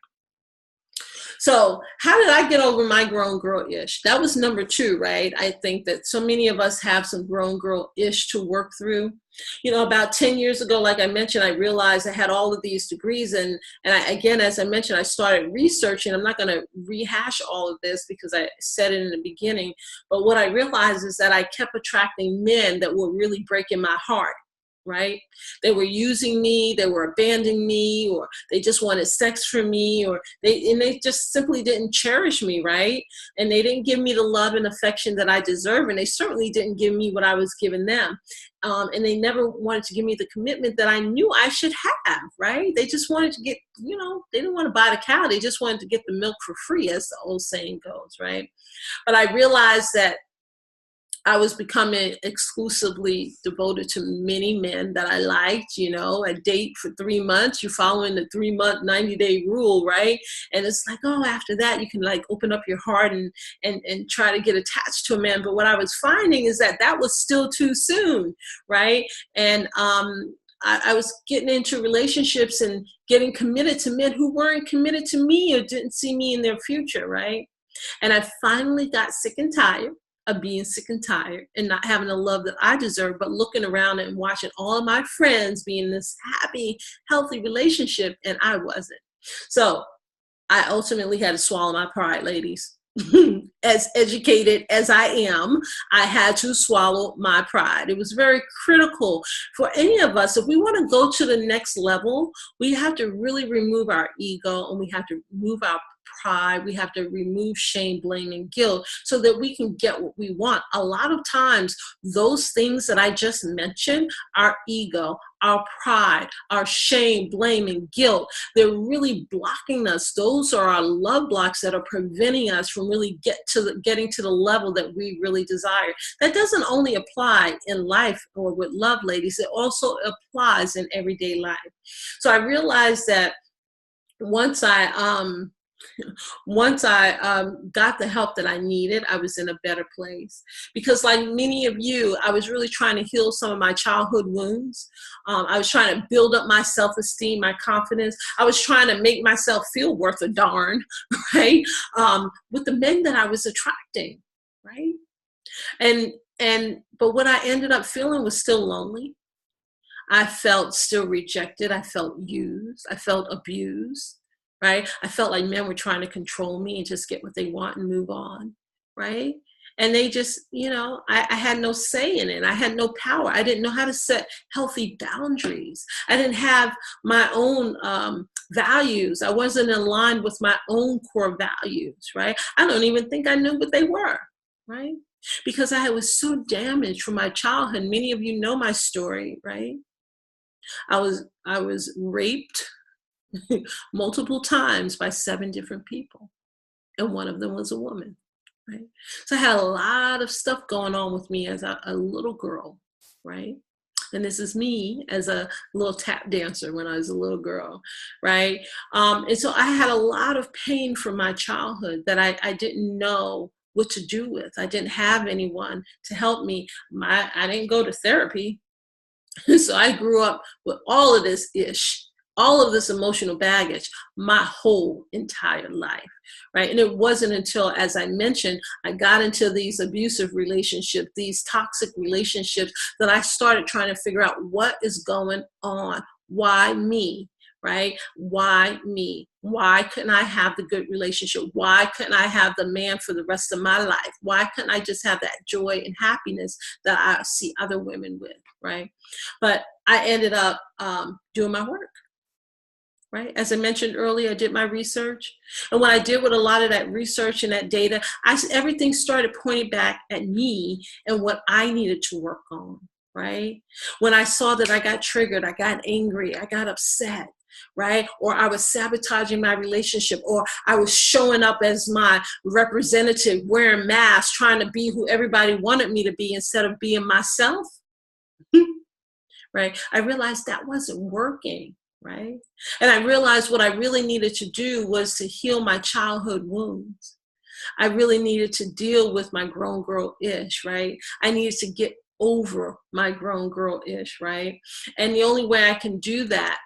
So how did I get over my grown girl-ish? That was number 2, right? I think that so many of us have some grown girl-ish to work through. About 10 years ago, like I mentioned, I realized I had all of these degrees. And again, as I mentioned, I started researching. I'm not going to rehash all of this because I said it in the beginning. But what I realized is that I kept attracting men that were really breaking my heart. right? They were using me, they were abandoning me, or they just wanted sex from me, or they just simply didn't cherish me, right? And they didn't give me the love and affection that I deserve, and they certainly didn't give me what I was giving them. And they never wanted to give me the commitment that I knew I should have, right? They just wanted to get, they didn't want to buy the cow, they just wanted to get the milk for free, as the old saying goes, right? But I realized that I was becoming exclusively devoted to many men that I liked, a date for 3 months, you're following the 3-month, 90-day rule, right? And it's like, oh, after that, you can like open up your heart and try to get attached to a man. But what I was finding is that was still too soon, right? And I was getting into relationships and getting committed to men who weren't committed to me or didn't see me in their future, right? And I finally got sick and tired of being sick and tired and not having the love that I deserve, but looking around and watching all of my friends be in this happy, healthy relationship, and I wasn't. So I ultimately had to swallow my pride, ladies. As educated as I am, I had to swallow my pride. It was very critical for any of us. If we want to go to the next level, we have to really remove our ego, and we have to remove our pride. We have to remove shame, blame, and guilt so that we can get what we want. A lot of times, those things that I just mentioned, our ego, our pride, our shame, blame, and guilt, they're really blocking us. Those are our love blocks that are preventing us from really getting to the level that we really desire. That doesn't only apply in life or with love, ladies. It also applies in everyday life. So I realized that once I got the help that I needed, I was in a better place. Because like many of you, I was really trying to heal some of my childhood wounds. I was trying to build up my self-esteem, my confidence. I was trying to make myself feel worth a darn, right? With the men that I was attracting, right? But what I ended up feeling was still lonely. I felt still rejected. I felt used. I felt abused. Right? I felt like men were trying to control me and just get what they want and move on, right? And they just, I had no say in it. I had no power. I didn't know how to set healthy boundaries. I didn't have my own values. I wasn't aligned with my own core values, right? I don't even think I knew what they were, right? Because I was so damaged from my childhood. Many of you know my story, right? I was raped multiple times by 7 different people, and one of them was a woman, right? So I had a lot of stuff going on with me as a little girl, right? And this is me as a little tap dancer when I was a little girl, right? And so I had a lot of pain from my childhood that I didn't know what to do with. I didn't have anyone to help me. I didn't go to therapy. So I grew up with all of this all of this emotional baggage my whole entire life, right? And it wasn't until, as I mentioned, I got into these abusive relationships, these toxic relationships, that I started trying to figure out what is going on. Why me, right? Why me? Why couldn't I have the good relationship? Why couldn't I have the man for the rest of my life? Why couldn't I just have that joy and happiness that I see other women with, right? But I ended up doing my work. Right? As I mentioned earlier, I did my research. And what I did with a lot of that research and that data, everything started pointing back at me and what I needed to work on, right? When I saw that I got triggered, I got angry, I got upset, right? Or I was sabotaging my relationship, or I was showing up as my representative, wearing masks, trying to be who everybody wanted me to be instead of being myself, right? I realized that wasn't working. Right? And I realized what I really needed to do was to heal my childhood wounds. I really needed to deal with my grown girl-ish, right? I needed to get over my grown girl-ish, right? And the only way I can do that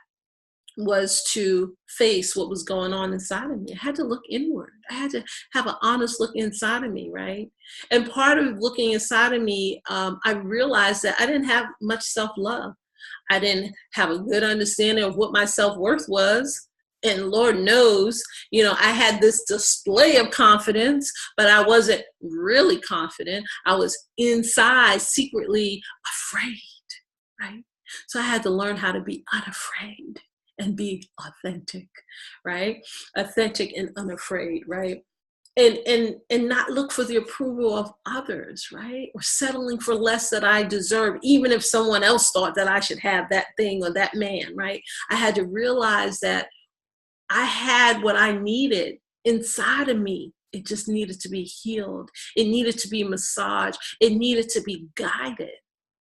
was to face what was going on inside of me. I had to look inward. I had to have an honest look inside of me, right? And part of looking inside of me, I realized that I didn't have much self-love. I didn't have a good understanding of what my self-worth was. And Lord knows, I had this display of confidence, but I wasn't really confident. I was inside secretly afraid, right? So I had to learn how to be unafraid and be authentic, right? Authentic and unafraid, right? And not look for the approval of others, right? Or settling for less that I deserve, even if someone else thought that I should have that thing or that man, right? I had to realize that I had what I needed inside of me. It just needed to be healed. It needed to be massaged. It needed to be guided,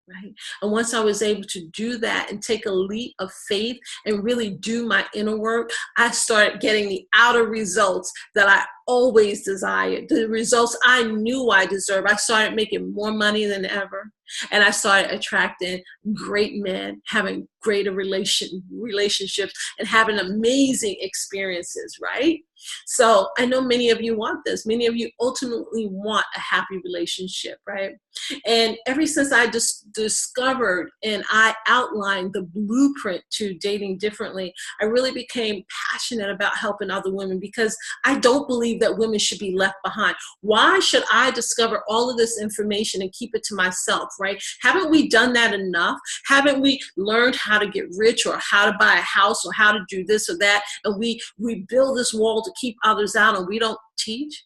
right? And once I was able to do that and take a leap of faith and really do my inner work, I started getting the outer results that I always desired, the results I knew I deserved. I started making more money than ever. And I started attracting great men, having greater relationships, and having amazing experiences, right? So I know many of you want this. Many of you ultimately want a happy relationship, right? And ever since I discovered and I outlined the blueprint to dating differently, I really became passionate about helping other women, because I don't believe that women should be left behind. Why should I discover all of this information and keep it to myself, right? Haven't we done that enough? Haven't we learned how to get rich, or how to buy a house, or how to do this or that? And we build this wall to keep others out, and we don't teach?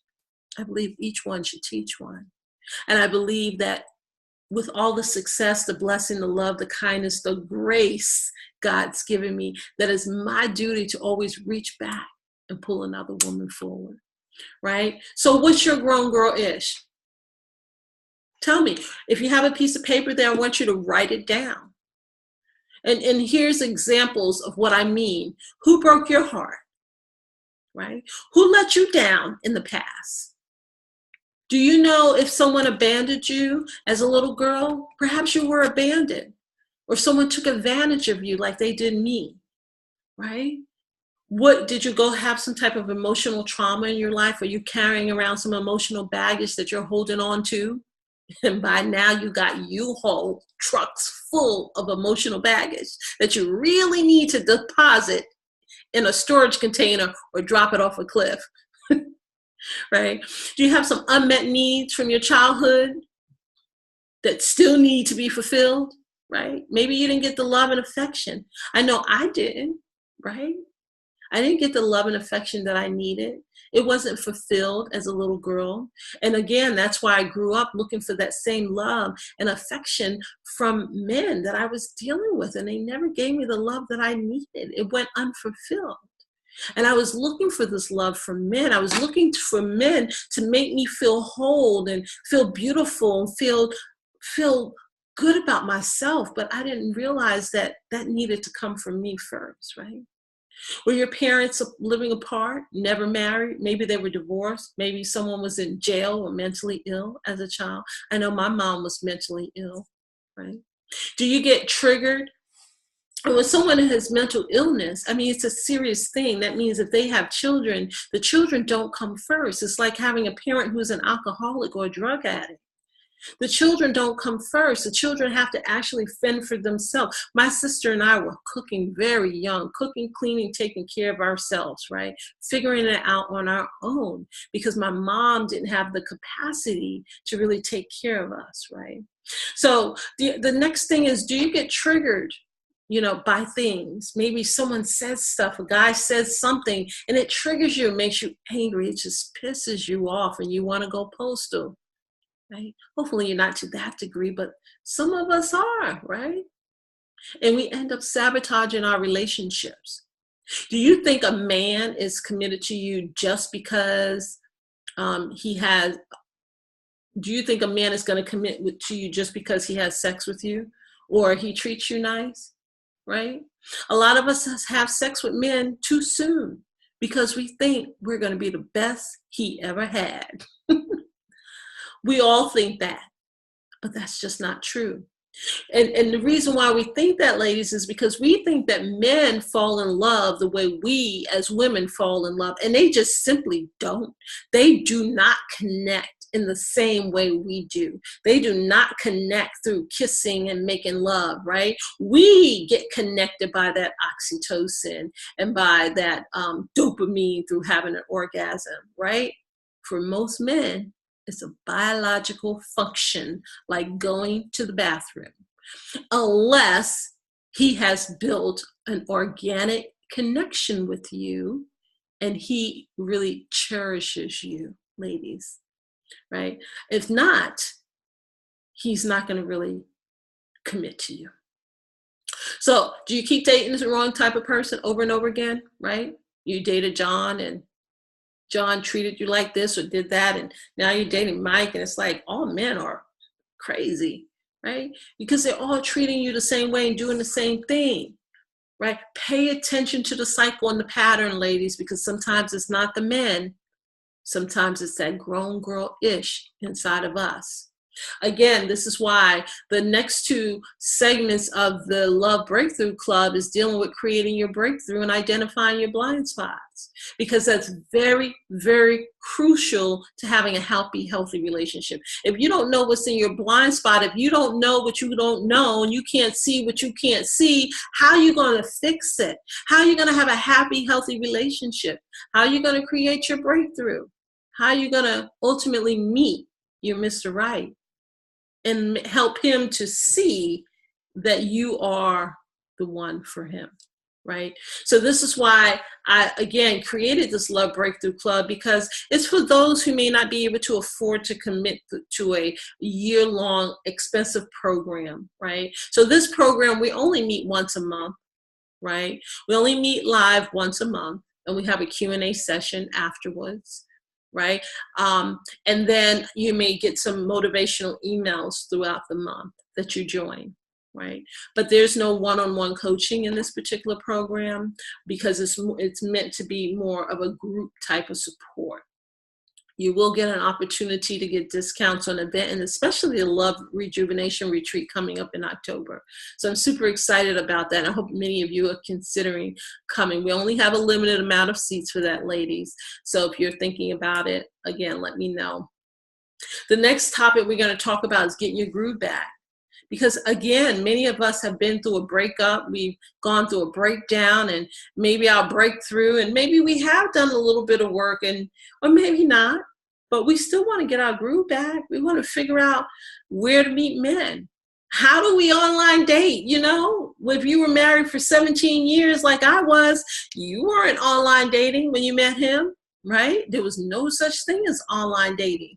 I believe each one should teach one. And I believe that with all the success, the blessing, the love, the kindness, the grace God's given me, that is my duty to always reach back and pull another woman forward, right? So what's your grown girl-ish? Tell me. If you have a piece of paper there, I want you to write it down. And here's examples of what I mean. Who broke your heart, right? Who let you down in the past? Do you know if someone abandoned you as a little girl? Perhaps you were abandoned, or someone took advantage of you like they did me, right? What, did you go have some type of emotional trauma in your life? Are you carrying around some emotional baggage that you're holding on to? And by now you got U-Haul trucks full of emotional baggage that you really need to deposit in a storage container or drop it off a cliff, right? Do you have some unmet needs from your childhood that still need to be fulfilled, right? Maybe you didn't get the love and affection. I know I didn't, right? I didn't get the love and affection that I needed. It wasn't fulfilled as a little girl. And again, that's why I grew up looking for that same love and affection from men that I was dealing with. And they never gave me the love that I needed. It went unfulfilled. And I was looking for this love from men. I was looking for men to make me feel whole and feel beautiful and feel good about myself. But I didn't realize that that needed to come from me first, right? Were your parents living apart, never married? Maybe they were divorced. Maybe someone was in jail or mentally ill as a child. I know my mom was mentally ill, right? Do you get triggered? And when someone has mental illness, I mean, it's a serious thing. That means if they have children, the children don't come first. It's like having a parent who's an alcoholic or a drug addict. The children don't come first. The children have to actually fend for themselves. My sister and I were cooking very young, cooking, cleaning, taking care of ourselves, right? Figuring it out on our own, because my mom didn't have the capacity to really take care of us, right? So the next thing is, do you get triggered, by things? Maybe someone says stuff, a guy says something, and it triggers you, makes you angry. It just pisses you off, and you want to go postal. Right? Hopefully you're not to that degree, but some of us are, right? And we end up sabotaging our relationships. Do you think a man is committed to you just because do you think a man is going to commit to you just because he has sex with you or he treats you nice, right? A lot of us have sex with men too soon because we think we're going to be the best he ever had. We all think that, but that's just not true. And the reason why we think that, ladies, is because we think that men fall in love the way we as women fall in love, and they just simply don't. They do not connect in the same way we do. They do not connect through kissing and making love, right? We get connected by that oxytocin and by that dopamine through having an orgasm, right? For most men, it's a biological function like going to the bathroom. Unless He has built an organic connection with you, and he really cherishes you, ladies, right? If not, he's not going to really commit to you. So do you keep dating the wrong type of person over and over again, right? You dated John, and John treated you like this or did that, and now you're dating Mike, and it's like all men are crazy, right? Because they're all treating you the same way and doing the same thing, right? Pay attention to the cycle and the pattern, ladies, because sometimes it's not the men. Sometimes it's that grown girl-ish inside of us. Again, this is why the next two segments of the Love Breakthrough Club is dealing with creating your breakthrough and identifying your blind spots, because that's very, very crucial to having a healthy relationship. If you don't know what's in your blind spot, if you don't know what you don't know, and you can't see what you can't see, how are you going to fix it? How are you going to have a happy, healthy relationship? How are you going to create your breakthrough? How are you going to ultimately meet your Mr. Right and help him to see that you are the one for him, right? So this is why I, again, created this Love Breakthrough Club, because it's for those who may not be able to afford to commit to a year-long expensive program, right? So this program, we only meet once a month, right? We only meet live once a month, and we have a Q&A session afterwards, right? And then you may get some motivational emails throughout the month that you join, right? But there's no one-on-one coaching in this particular program, because it's meant to be more of a group type of support. You will get an opportunity to get discounts on event, and especially the Love Rejuvenation Retreat coming up in October. So I'm super excited about that. I hope many of you are considering coming. We only have a limited amount of seats for that, ladies. So if you're thinking about it, again, let me know. The next topic we're going to talk about is getting your groove back. Because again, many of us have been through a breakup, we've gone through a breakdown, and maybe our breakthrough, and maybe we have done a little bit of work, or maybe not, but we still want to get our groove back. We want to figure out where to meet men. How do we online date? You know, if you were married for 17 years like I was, you weren't online dating when you met him, right? There was no such thing as online dating.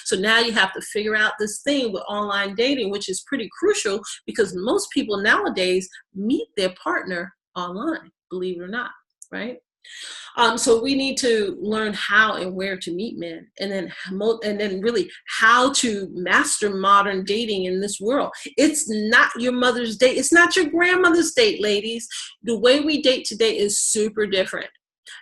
So now you have to figure out this thing with online dating, which is pretty crucial, because most people nowadays meet their partner online, believe it or not, right? So we need to learn how and where to meet men, and then really how to master modern dating in this world. It's not your mother's date. It's not your grandmother's date, ladies. The way we date today is super different.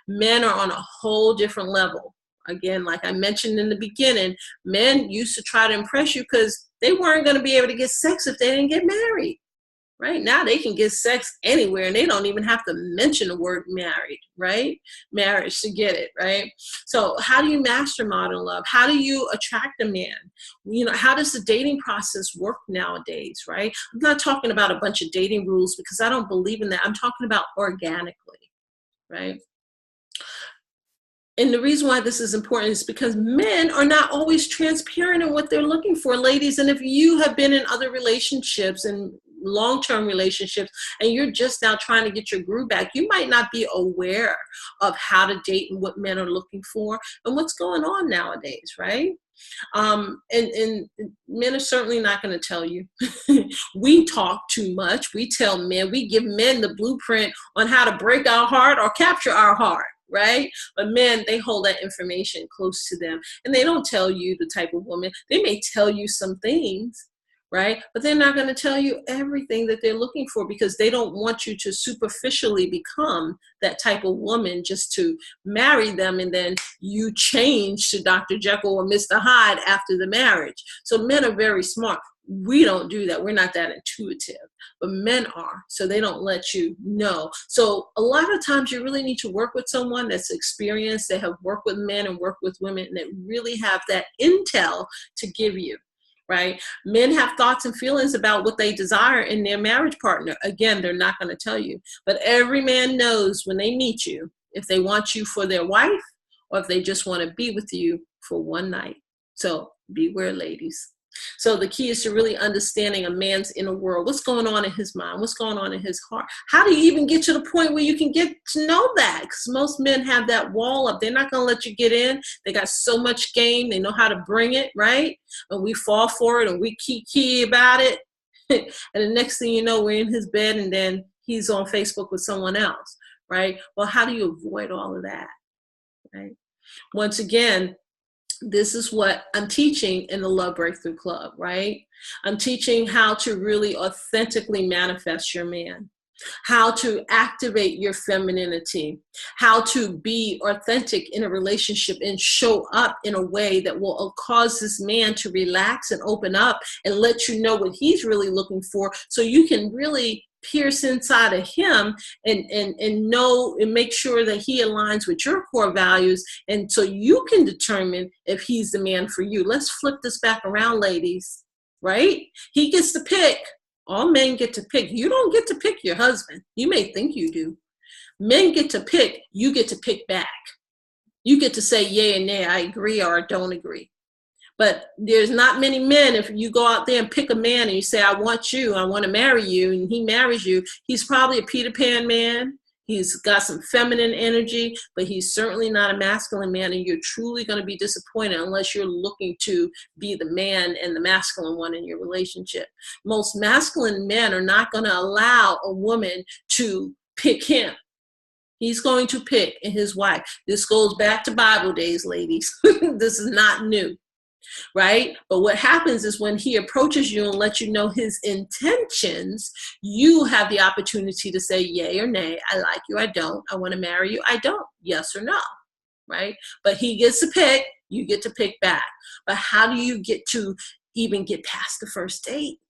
Men are on a whole different level. Again, like I mentioned in the beginning, men used to try to impress you because they weren't going to be able to get sex if they didn't get married. Right now, they can get sex anywhere, and they don't even have to mention the word married, right? Marriage to get it, right? So how do you master modern love? How do you attract a man? You know, how does the dating process work nowadays, right? I'm not talking about a bunch of dating rules, because I don't believe in that. I'm talking about organically, right? And the reason why this is important is because men are not always transparent in what they're looking for, ladies. And if you have been in other relationships and long-term relationships, and you're just now trying to get your groove back, you might not be aware of how to date and what men are looking for and what's going on nowadays, right? And men are certainly not going to tell you. We talk too much. We tell men, we give men the blueprint on how to break our heart or capture our heart. Right? But men, they hold that information close to them, and they don't tell you the type of woman. They may tell you some things, right? But they're not going to tell you everything that they're looking for, because they don't want you to superficially become that type of woman just to marry them, and then you change to Dr. Jekyll or Mr. Hyde after the marriage. So men are very smart. We don't do that. We're not that intuitive, but men are. So they don't let you know. So a lot of times you really need to work with someone that's experienced. They have worked with men and worked with women, and that really have that intel to give you, right? Men have thoughts and feelings about what they desire in their marriage partner. Again, they're not going to tell you, but every man knows when they meet you, if they want you for their wife or if they just want to be with you for one night. So beware, ladies. So the key is to really understanding a man's inner world. What's going on in his mind? What's going on in his heart? How do you even get to the point where you can get to know that? Because most men have that wall up. They're not going to let you get in. They got so much game. They know how to bring it, right? And we fall for it and we kiki about it. And the next thing you know, we're in his bed and then he's on Facebook with someone else, right? Well, how do you avoid all of that, right? Once again, this is what I'm teaching in the Love Breakthrough Club, right? I'm teaching how to really authentically manifest your man, how to activate your femininity, how to be authentic in a relationship and show up in a way that will cause this man to relax and open up and let you know what he's really looking for, so you can really pierce inside of him and know and make sure that he aligns with your core values, and so you can determine if he's the man for you. Let's flip this back around, ladies, right? He gets to pick. All men get to pick. You don't get to pick your husband. You may think you do. Men get to pick. You get to pick back. You get to say yay and nay, I agree or I don't agree. But there's not many men, if you go out there and pick a man and you say, I want you, I want to marry you, and he marries you, he's probably a Peter Pan man. He's got some feminine energy, but he's certainly not a masculine man, and you're truly going to be disappointed unless you're looking to be the man and the masculine one in your relationship. Most masculine men are not going to allow a woman to pick him. He's going to pick his wife. This goes back to Bible days, ladies. This is not new. Right? But what happens is when he approaches you and lets you know his intentions, you have the opportunity to say yay or nay. I like you, I don't. I want to marry you, I don't. Yes or no. Right? But he gets to pick, you get to pick back. But how do you get to even get past the first date?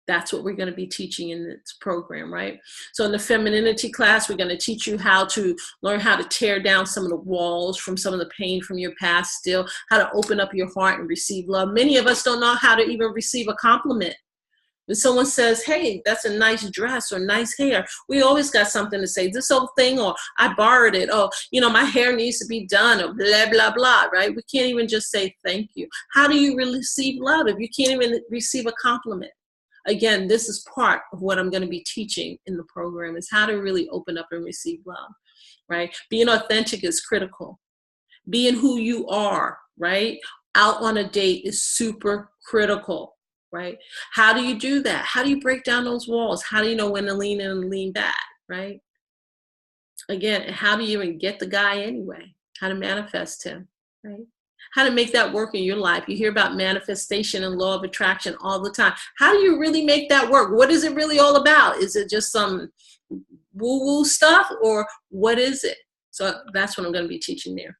That's what we're going to be teaching in this program, right? So in the femininity class, we're going to teach you how to learn how to tear down some of the walls from some of the pain from your past still, how to open up your heart and receive love. Many of us don't know how to even receive a compliment. When someone says, hey, that's a nice dress or nice hair, we always got something to say. This old thing, or I borrowed it, or, you know, my hair needs to be done, or blah, blah, blah, right? We can't even just say thank you. How do you receive love if you can't even receive a compliment? Again, this is part of what I'm going to be teaching in the program, is how to really open up and receive love, right? Being authentic is critical. Being who you are, right? Out on a date is super critical, right? How do you do that? How do you break down those walls? How do you know when to lean in and lean back, right? Again, how do you even get the guy anyway? How to manifest him, right? How to make that work in your life. You hear about manifestation and law of attraction all the time. How do you really make that work? What is it really all about? Is it just some woo-woo stuff, or what is it? So that's what I'm going to be teaching there.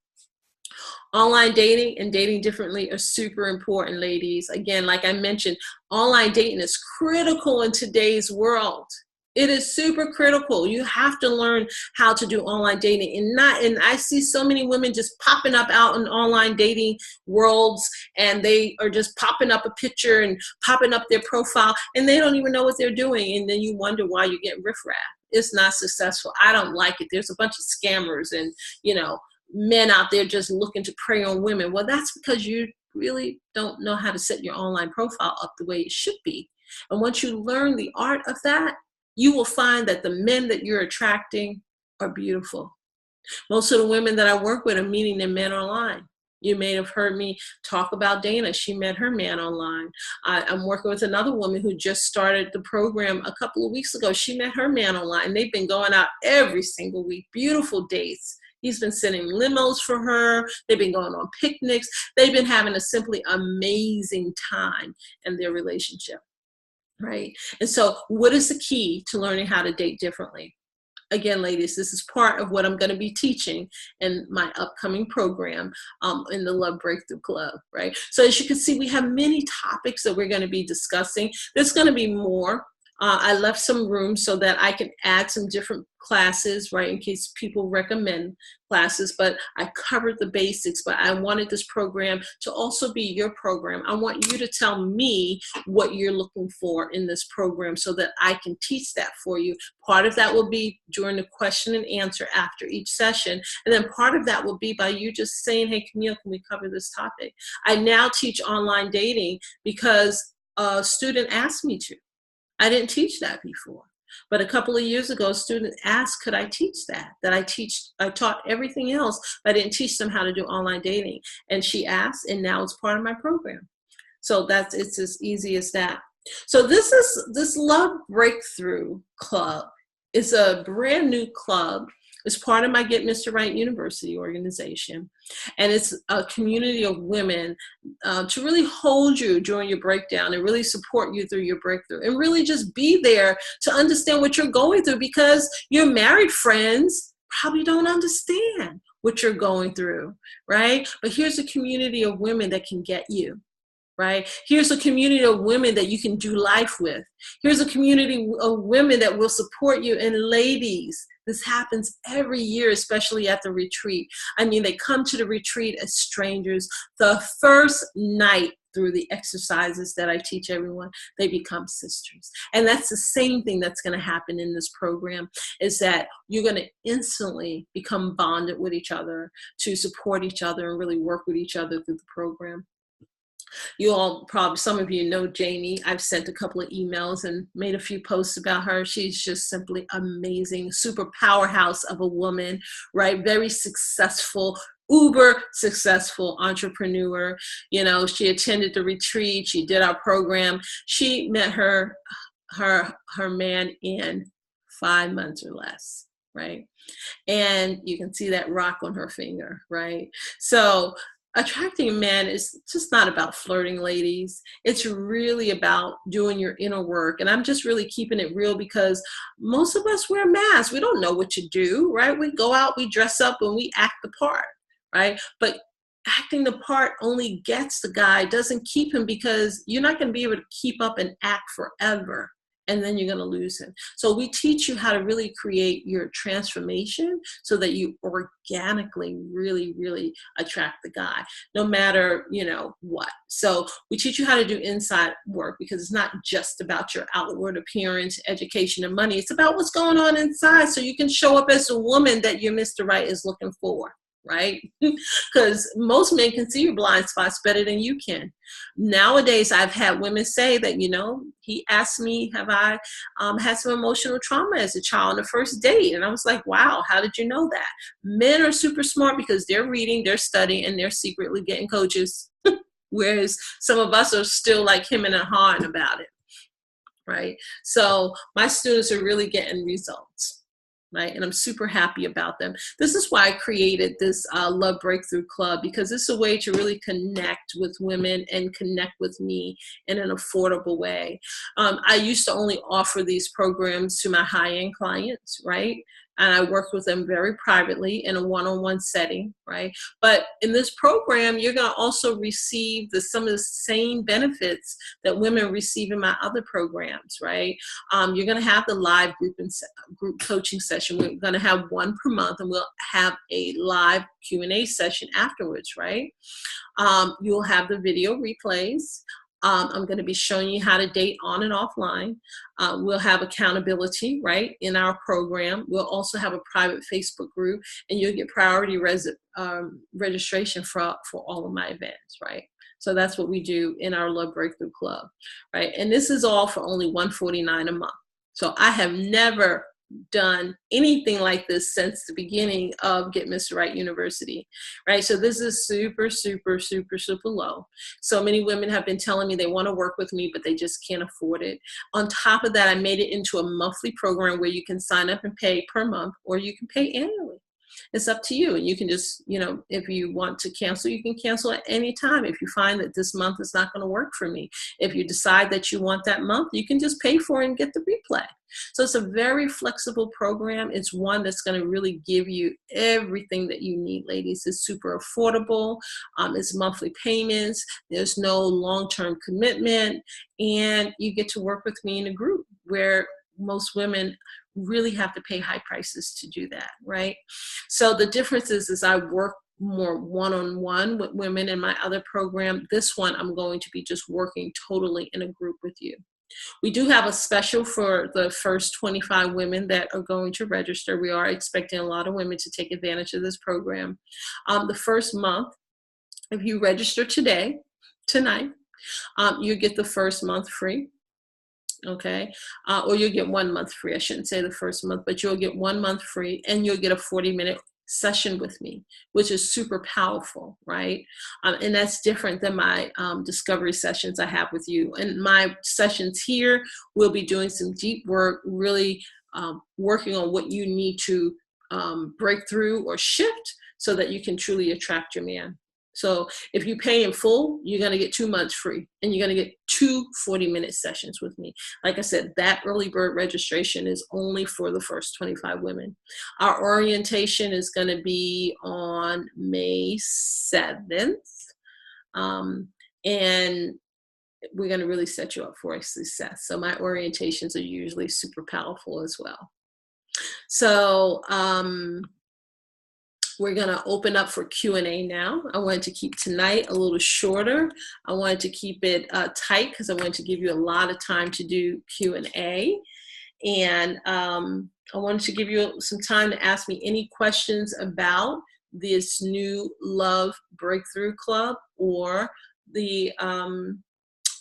Online dating and dating differently are super important, ladies. Again, like I mentioned, online dating is critical in today's world. It is super critical. You have to learn how to do online dating, and I see so many women just popping up out in online dating worlds, and they are just popping up a picture and popping up their profile, and they don't even know what they're doing. And then you wonder why you're getting riffraff. It's not successful. I don't like it. There's a bunch of scammers and, you know, men out there just looking to prey on women. Well, that's because you really don't know how to set your online profile up the way it should be. And once you learn the art of that, you will find that the men that you're attracting are beautiful. Most of the women that I work with are meeting their men online. You may have heard me talk about Dana. She met her man online. I'm working with another woman who just started the program a couple of weeks ago. She met her man online. They've been going out every single week. Beautiful dates. He's been sending limos for her. They've been going on picnics. They've been having a simply amazing time in their relationship. Right? And so what is the key to learning how to date differently? Again, ladies, this is part of what I'm going to be teaching in my upcoming program in the Love Breakthrough Club, right? So as you can see, we have many topics that we're going to be discussing. There's going to be more. I left some room so that I can add some different classes, right, in case people recommend classes, but I covered the basics. But I wanted this program to also be your program. I want you to tell me what you're looking for in this program so that I can teach that for you. Part of that will be during the question and answer after each session. And then part of that will be by you just saying, hey, Camille, can we cover this topic? I now teach online dating because a student asked me to. I didn't teach that before. But a couple of years ago, a student asked, could I teach that? I taught everything else, but I didn't teach them how to do online dating. And she asked, and now it's part of my program. So it's as easy as that. So this Love Breakthrough Club is a brand new club. It's part of my Get Mr. Right University organization. And it's a community of women to really hold you during your breakdown and really support you through your breakthrough and really just be there to understand what you're going through, because your married friends probably don't understand what you're going through, right? But here's a community of women that can get you. Right? Here's a community of women that you can do life with. Here's a community of women that will support you. And ladies, this happens every year, especially at the retreat. I mean, they come to the retreat as strangers. The first night through the exercises that I teach everyone, they become sisters. And that's the same thing that's going to happen in this program, is that you're going to instantly become bonded with each other to support each other and really work with each other through the program. You all probably, some of you know Jamie. I've sent a couple of emails and made a few posts about her. She's just simply amazing, super powerhouse of a woman, right? Very successful, uber successful entrepreneur. You know, she attended the retreat. She did our program. She met her man in 5 months or less, right? And you can see that rock on her finger, right? So attracting a man is just not about flirting, ladies. It's really about doing your inner work. And I'm just really keeping it real because most of us wear masks. We don't know what to do, right? We go out, we dress up, and we act the part, right? But acting the part only gets the guy, doesn't keep him, because you're not going to be able to keep up and act forever. And then you're going to lose him. So we teach you how to really create your transformation so that you organically really, really attract the guy, no matter, you know, what. So we teach you how to do inside work, because it's not just about your outward appearance, education, and money. It's about what's going on inside, so you can show up as a woman that your Mr. Right is looking for. Right? Because most men can see your blind spots better than you can. Nowadays, I've had women say that, you know, he asked me, have I had some emotional trauma as a child on the first date? And I was like, wow, how did you know that? Men are super smart because they're reading, they're studying, and they're secretly getting coaches. Whereas some of us are still like him and hawing about it. Right? So my students are really getting results. Right? And I'm super happy about them. This is why I created this Love Breakthrough Club, because it's a way to really connect with women and connect with me in an affordable way. I used to only offer these programs to my high-end clients, right? And I worked with them very privately in a one-on-one setting, right? But in this program, you're going to also receive some of the same benefits that women receive in my other programs, right? You're going to have the live group coaching session. We're going to have one per month, and we'll have a live Q&A session afterwards, right? You'll have the video replays. I'm going to be showing you how to date on and offline. We'll have accountability, right, in our program. We'll also have a private Facebook group, and you'll get priority registration for all of my events, right? So that's what we do in our Love Breakthrough Club, right? And this is all for only $149 a month. So I have never done anything like this since the beginning of Get Mr. Right University, right? So this is super, super, super, super low. So many women have been telling me they want to work with me, but they just can't afford it. On top of that, I made it into a monthly program where you can sign up and pay per month, or you can pay annually. It's up to you. And you can just, you know, if you want to cancel, you can cancel at any time. If you find that this month is not going to work for me, if you decide that you want that month, you can just pay for it and get the replay. So it's a very flexible program. It's one that's going to really give you everything that you need, ladies. It's super affordable. It's monthly payments. There's no long-term commitment. And you get to work with me in a group. where most women really have to pay high prices to do that, right? So the difference is I work more one-on-one with women in my other program. This one, I'm going to be just working totally in a group with you. We do have a special for the first 25 women that are going to register. We are expecting a lot of women to take advantage of this program. The first month, if you register tonight, you get the first month free. Okay, or you'll get 1 month free. I shouldn't say the first month, but you'll get 1 month free, and you'll get a 40-minute session with me, which is super powerful, right? And that's different than my discovery sessions I have with you. And my sessions here, we'll be doing some deep work, really working on what you need to break through or shift so that you can truly attract your man. So if you pay in full, you're going to get 2 months free, and you're going to get 2 40-minute sessions with me. Like I said, that early bird registration is only for the first 25 women. Our orientation is going to be on May 7th. And we're going to really set you up for a success. So my orientations are usually super powerful as well. So, we're going to open up for Q&A now. I wanted to keep tonight a little shorter. I wanted to keep it tight because I wanted to give you a lot of time to do Q&A. And I wanted to give you some time to ask me any questions about this new Love Breakthrough Club or the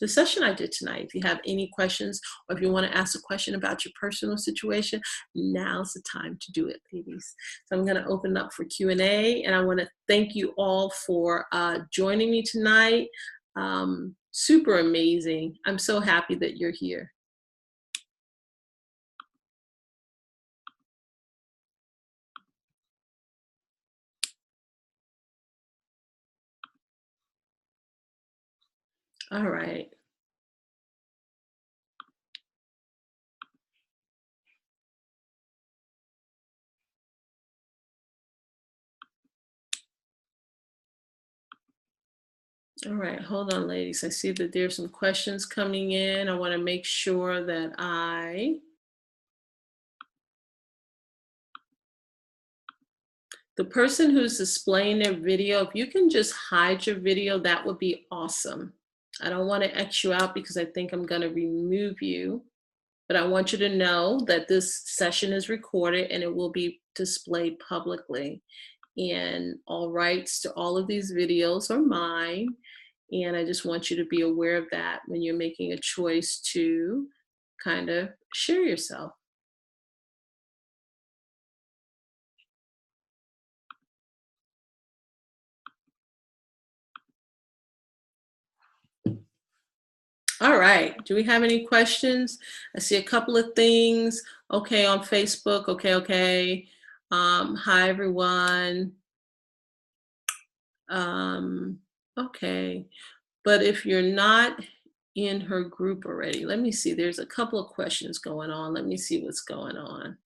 session I did tonight. If you have any questions, or if you want to ask a question about your personal situation, now's the time to do it, ladies. So I'm going to open up for Q&A, and I want to thank you all for joining me tonight. Super amazing. I'm so happy that you're here. All right. All right, hold on, ladies. I see that there's some questions coming in. I want to make sure that the person who's displaying their video, if you can just hide your video, that would be awesome. I don't want to X you out because I think I'm going to remove you, but I want you to know that this session is recorded and it will be displayed publicly. And all rights to all of these videos are mine. And I just want you to be aware of that when you're making a choice to kind of share yourself. All right. Do we have any questions? I see a couple of things. Okay, on Facebook. Okay. Hi, everyone. Okay. But if you're not in her group already, let me see. There's a couple of questions going on. Let me see what's going on.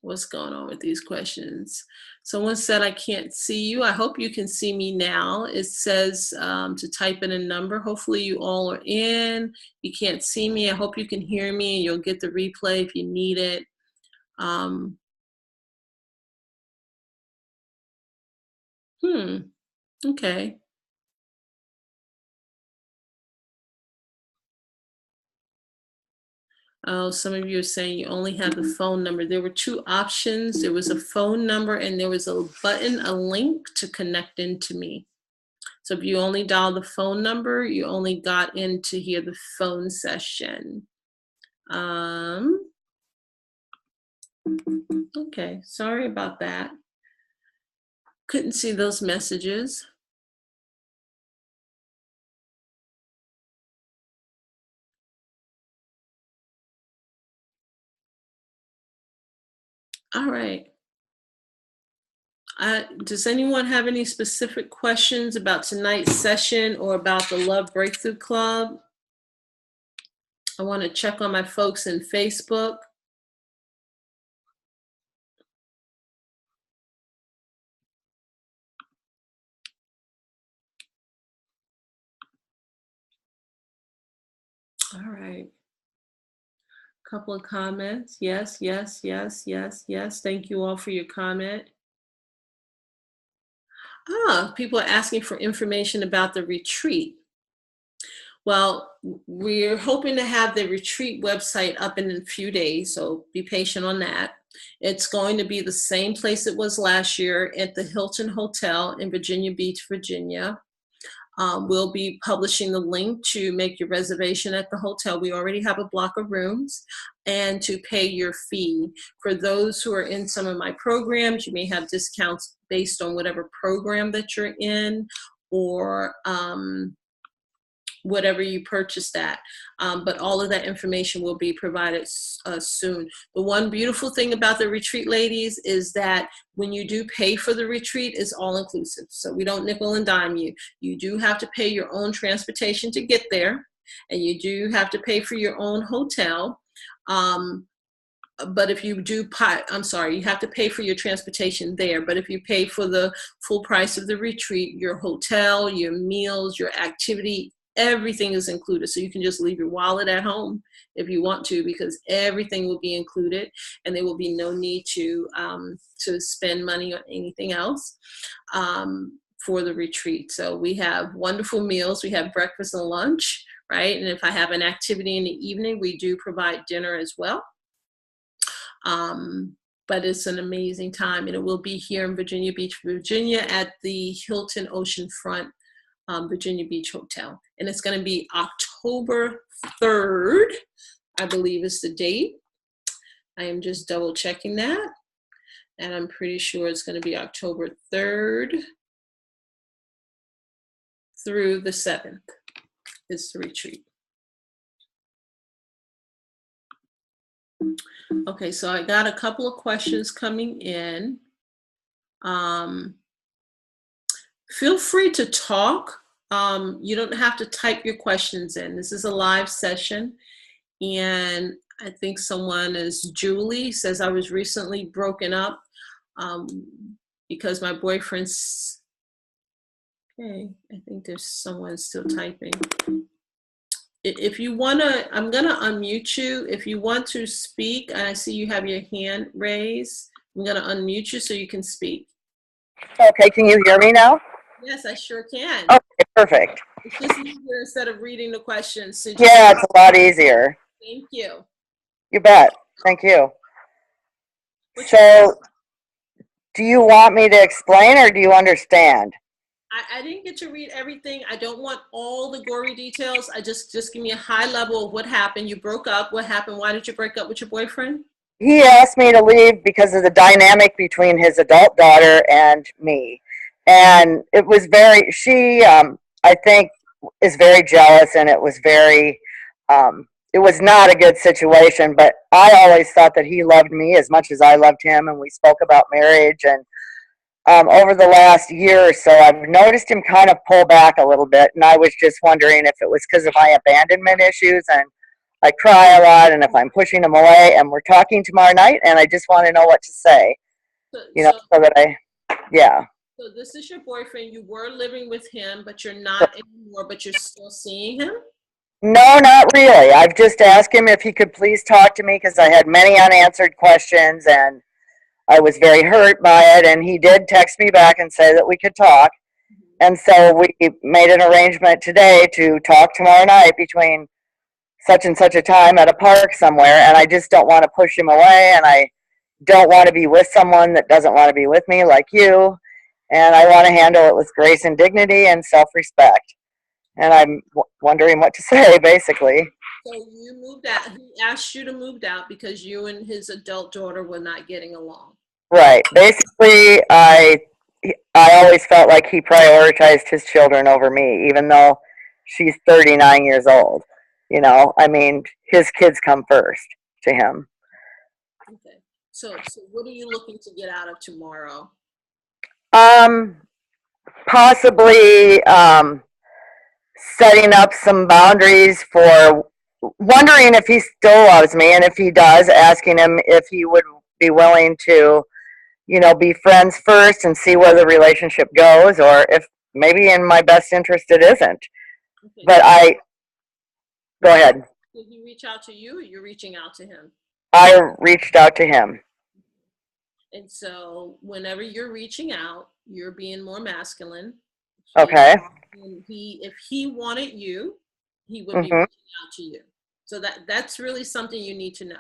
What's going on with these questions? Someone said, I can't see you. I hope you can see me now. It says to type in a number. Hopefully you all are in. You can't see me. I hope you can hear me, and you'll get the replay if you need it. Okay. Oh, some of you are saying you only have the phone number. There were 2 options. There was a phone number and there was a button, a link to connect into me. So if you only dial the phone number, you only got in to hear the phone session. Okay, sorry about that. Couldn't see those messages. All right. Does anyone have any specific questions about tonight's session or about the Love Breakthrough Club? I want to check on my folks in Facebook. All right. Couple of comments. Yes, yes, yes, yes, yes. Thank you all for your comment. People are asking for information about the retreat. Well, we're hoping to have the retreat website up in a few days, so be patient on that. It's going to be the same place it was last year at the Hilton Hotel in Virginia Beach, Virginia. We'll be publishing the link to make your reservation at the hotel. We already have a block of rooms, and to pay your fee. For those who are in some of my programs, you may have discounts based on whatever program that you're in, or whatever you purchased at. But all of that information will be provided soon. The one beautiful thing about the retreat, ladies, is that when you do pay for the retreat, it's all inclusive. So we don't nickel and dime you. You do have to pay your own transportation to get there, and you do have to pay for your own hotel. But if you do, you have to pay for your transportation there. But if you pay for the full price of the retreat, your hotel, your meals, your activity, everything is included. So you can just leave your wallet at home if you want to, because everything will be included, and there will be no need to spend money on anything else for the retreat. So we have wonderful meals. We have breakfast and lunch, right? And if I have an activity in the evening, we do provide dinner as well. But it's an amazing time, and it will be here in Virginia Beach, Virginia, at the Hilton Oceanfront Virginia Beach Hotel. And it's going to be October 3rd, I believe is the date. I am just double checking that. And I'm pretty sure it's going to be October 3rd through the 7th is the retreat. Okay, so I got a couple of questions coming in. Feel free to talk. You don't have to type your questions in. This is a live session. And I think someone is Julie says, I was recently broken up because my boyfriend's, okay, I think there's someone still typing. If you want to, I'm going to unmute you. If you want to speak, and I see you have your hand raised, I'm going to unmute you so you can speak. Okay, can you hear me now? Yes, I sure can. Okay, perfect. It's just easier instead of reading the questions. So yeah, it's a lot easier. Thank you. You bet. Thank you. So, do you want me to explain, or do you understand? I didn't get to read everything. I don't want all the gory details. I just give me a high level of what happened. You broke up. What happened? Why did you break up with your boyfriend? He asked me to leave because of the dynamic between his adult daughter and me. And it was very, I think, is very jealous, and it was very, it was not a good situation, but I always thought that he loved me as much as I loved him, and we spoke about marriage. And over the last year or so, I've noticed him kind of pull back a little bit, and I was just wondering if it was because of my abandonment issues, and I cry a lot, and if I'm pushing him away. And we're talking tomorrow night, and I just want to know what to say, so that yeah. So this is your boyfriend. You were living with him, but you're not anymore, but you're still seeing him? No, not really. I've just asked him if he could please talk to me, because I had many unanswered questions, and I was very hurt by it, and he did text me back and say that we could talk. And so we made an arrangement today to talk tomorrow night between such and such a time at a park somewhere, and I just don't want to push him away, and I don't want to be with someone that doesn't want to be with me like you, and I want to handle it with grace and dignity and self-respect. And I'm wondering what to say, basically. So you moved out. He asked you to move out because you and his adult daughter were not getting along. Right. Basically, I always felt like he prioritized his children over me, even though she's 39 years old. You know, I mean, his kids come first to him. Okay. So what are you looking to get out of tomorrow? Possibly setting up some boundaries for, wondering if he still loves me, and if he does, asking him if he would be willing to, you know, be friends first and see where the relationship goes, or if maybe in my best interest it isn't. Okay. But go ahead. Did he reach out to you, or you're reaching out to him? I reached out to him. And so whenever you're reaching out, you're being more masculine. Okay. And if he wanted you, he would be Mm-hmm. reaching out to you. So that's really something you need to know.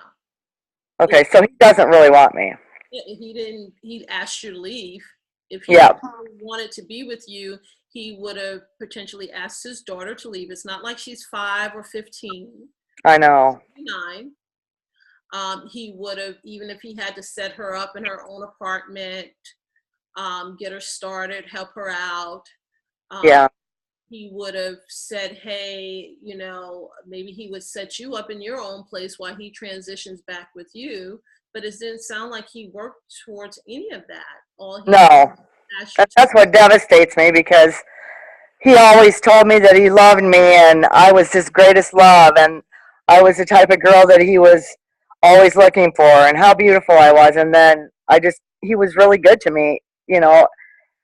Okay, so he doesn't really want me. He asked you to leave. If he Yeah. wanted to be with you, he would have potentially asked his daughter to leave. It's not like she's 5 or 15. I know. 9. He would have, even if he had to set her up in her own apartment, get her started, help her out. Yeah. He would have said, hey, maybe he would set you up in your own place while he transitions back with you. But it didn't sound like he worked towards any of that. No. That's what devastates me, because he always told me that he loved me and I was his greatest love, and I was the type of girl that he was always looking for, and how beautiful I was. And then he was really good to me,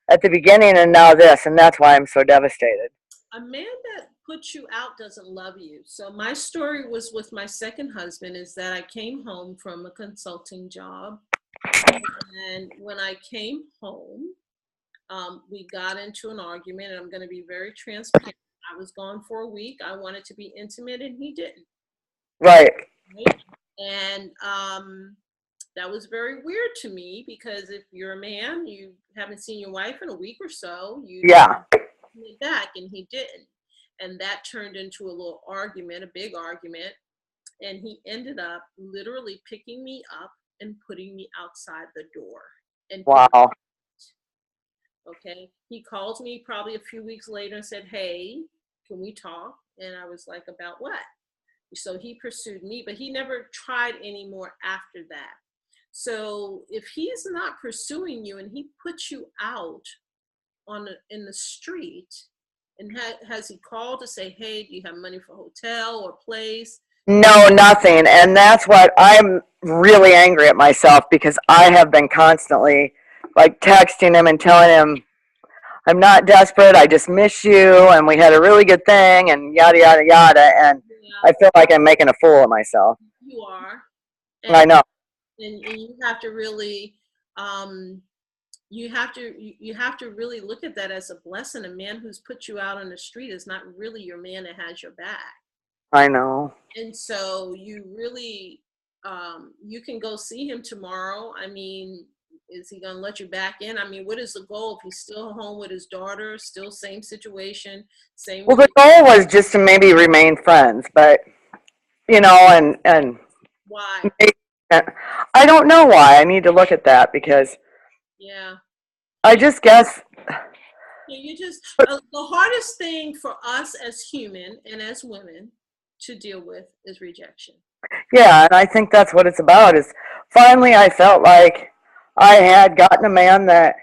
at the beginning, and now this, and that's why I'm so devastated. A man that puts you out doesn't love you. So my story was with my second husband, is that I came home from a consulting job. And when I came home, we got into an argument, and I'm going to be very transparent. I was gone for a week. I wanted to be intimate, and he didn't. Right. And that was very weird to me, because if you're a man, you haven't seen your wife in a week or so, you back, and he didn't. And that turned into a little argument, a big argument. And he ended up literally picking me up and putting me outside the door. And wow. Okay. He called me probably a few weeks later and said, hey, can we talk? And I was like, about what? So he pursued me, but he never tried anymore after that. So if he's not pursuing you and he puts you out in the street, and has he called to say, hey, do you have money for hotel or place? No, nothing. And that's what I'm really angry at myself, because I have been constantly like texting him and telling him, I'm not desperate, I just miss you, and we had a really good thing, and yada, yada, yada. And I feel like I'm making a fool of myself. You are. And I know. And you have to really, you have to really look at that as a blessing. A man who's put you out on the street is not really your man that has your back. I know. And so you really, you can go see him tomorrow. I mean, is he going to let you back in? I mean, what is the goal? If he's still home with his daughter, still same situation, same. Well, the goal was just to maybe remain friends, but, and why? I don't know why. I need to look at that, because I just guess. The hardest thing for us as human and as women to deal with is rejection. Yeah, and I think that's what it's about, is finally I felt like I had gotten a man that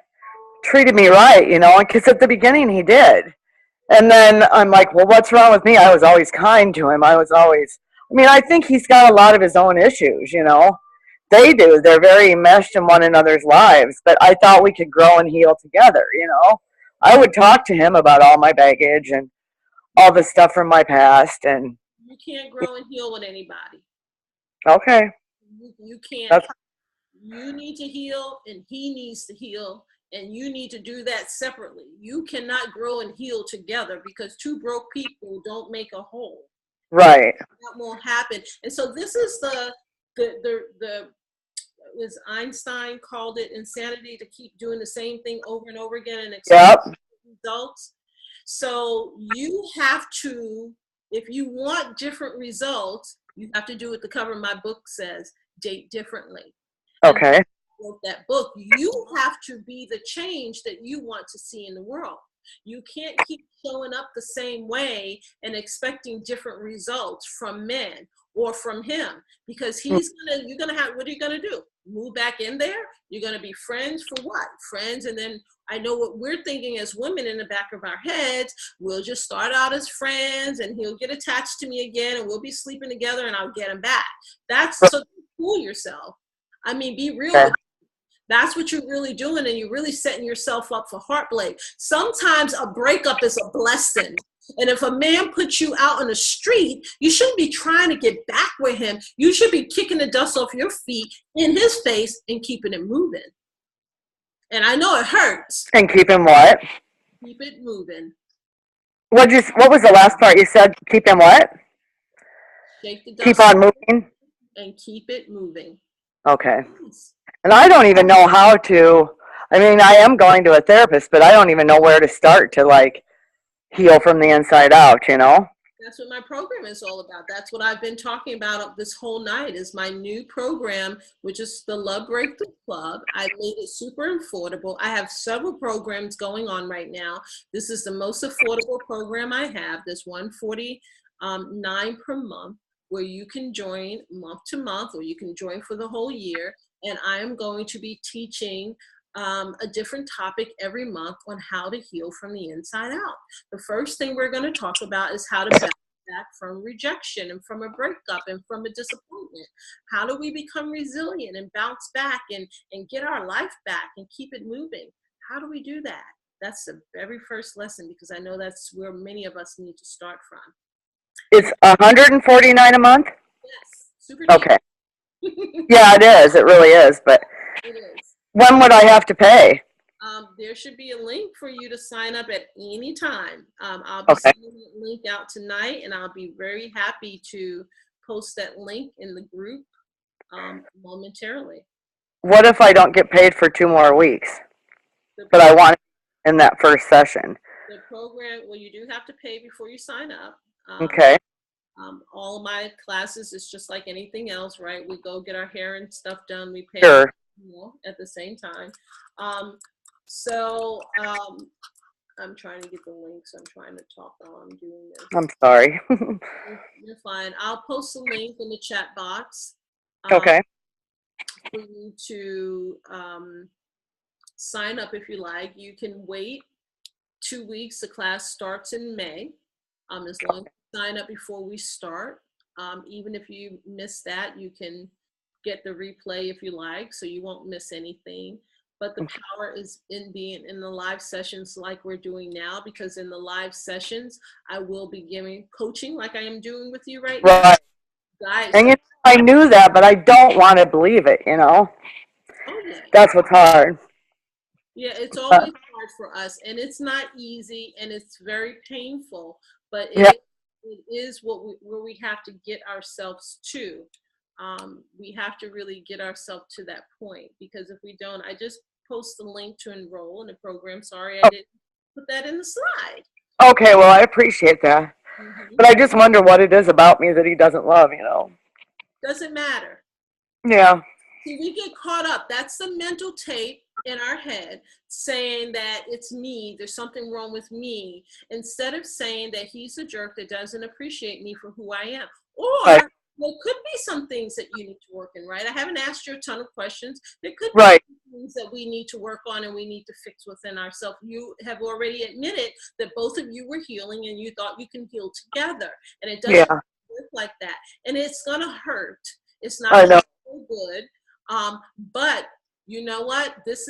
treated me right, because at the beginning he did. And then I'm like, well, what's wrong with me? I was always kind to him. I think he's got a lot of his own issues, They do. They're very enmeshed in one another's lives, but I thought we could grow and heal together, I would talk to him about all my baggage and all the stuff from my past. And you can't grow and heal with anybody. Okay. You can't. You need to heal, and he needs to heal, and you need to do that separately. You cannot grow and heal together, because two broke people don't make a whole. Right. That won't happen. And so this is as Einstein called it, insanity, to keep doing the same thing over and over again and expect results. So you have to, if you want different results, you have to do what the cover of my book says: date differently. Okay. And wrote that book. You have to be the change that you want to see in the world. You can't keep showing up the same way and expecting different results from men or from him, because you're gonna have, what are you gonna do? Move back in there? You're gonna be friends for what? Friends, and then I know what we're thinking as women in the back of our heads. We'll just start out as friends, and he'll get attached to me again, and we'll be sleeping together, and I'll get him back. That's so fool yourself. I mean, be real with you. That's what you're really doing, and you're really setting yourself up for heartbreak. Sometimes a breakup is a blessing. And if a man puts you out on the street, you shouldn't be trying to get back with him. You should be kicking the dust off your feet in his face and keeping it moving. And I know it hurts. And keep him what? Keep it moving. What was the last part you said? Keep him what? Shake the dust keep on moving? And keep it moving. Okay. And I don't even know how to, I mean, I am going to a therapist, but I don't even know where to start to like heal from the inside out, you know? That's what my program is all about. That's what I've been talking about this whole night is my new program, which is the Love Breakthrough Club. I've made it super affordable. I have several programs going on right now. This is the most affordable program I have. There's $149 per month where you can join month to month, or you can join for the whole year. And I am going to be teaching a different topic every month on how to heal from the inside out. The first thing we're going to talk about is how to bounce back from rejection and from a breakup and from a disappointment. How do we become resilient and bounce back and get our life back and keep it moving? How do we do that? That's the very first lesson, because I know that's where many of us need to start from. It's $149 a month? Yes, super cheap. Okay. Yeah, it is. It really is. But it is. When would I have to pay? There should be a link for you to sign up at any time. I'll be sending that link out tonight, and I'll be very happy to post that link in the group momentarily. What if I don't get paid for 2 more weeks? But I want it in that first session. The program, well, you do have to pay before you sign up. Okay. All of my classes is just like anything else, right? We go get our hair and stuff done. We pay at the same time. I'm trying to get the links. I'm trying to talk while I'm doing this. I'm sorry. You're fine. I'll post a link in the chat box. Okay. For you to sign up if you like. You can wait 2 weeks. The class starts in May. As long as you sign up before we start. Even if you miss that, you can get the replay if you like, so you won't miss anything. But the power is in being in the live sessions like we're doing now, because in the live sessions, I will be giving coaching like I am doing with you right now. Guys, and I knew that, but I don't want to believe it, you know? Oh, yeah. That's what's hard. Yeah, it's always hard for us, and it's not easy, and it's very painful, but it is where we have to get ourselves to. We have to really get ourselves to that point, because if we don't, I just post the link to enroll in the program. Sorry, I didn't put that in the slide. Okay, well, I appreciate that. Mm-hmm. But I just wonder what it is about me that he doesn't love, you know. Doesn't matter. Yeah. See, we get caught up. That's the mental tape in our head saying that it's me, there's something wrong with me, instead of saying that he's a jerk that doesn't appreciate me for who I am. Or there could be some things that you need to work in, right? I haven't asked you a ton of questions. There could be things that we need to work on and we need to fix within ourselves. You have already admitted that both of you were healing and you thought you can heal together. And it doesn't work like that. And it's going to hurt. It's not so good. But you know what? This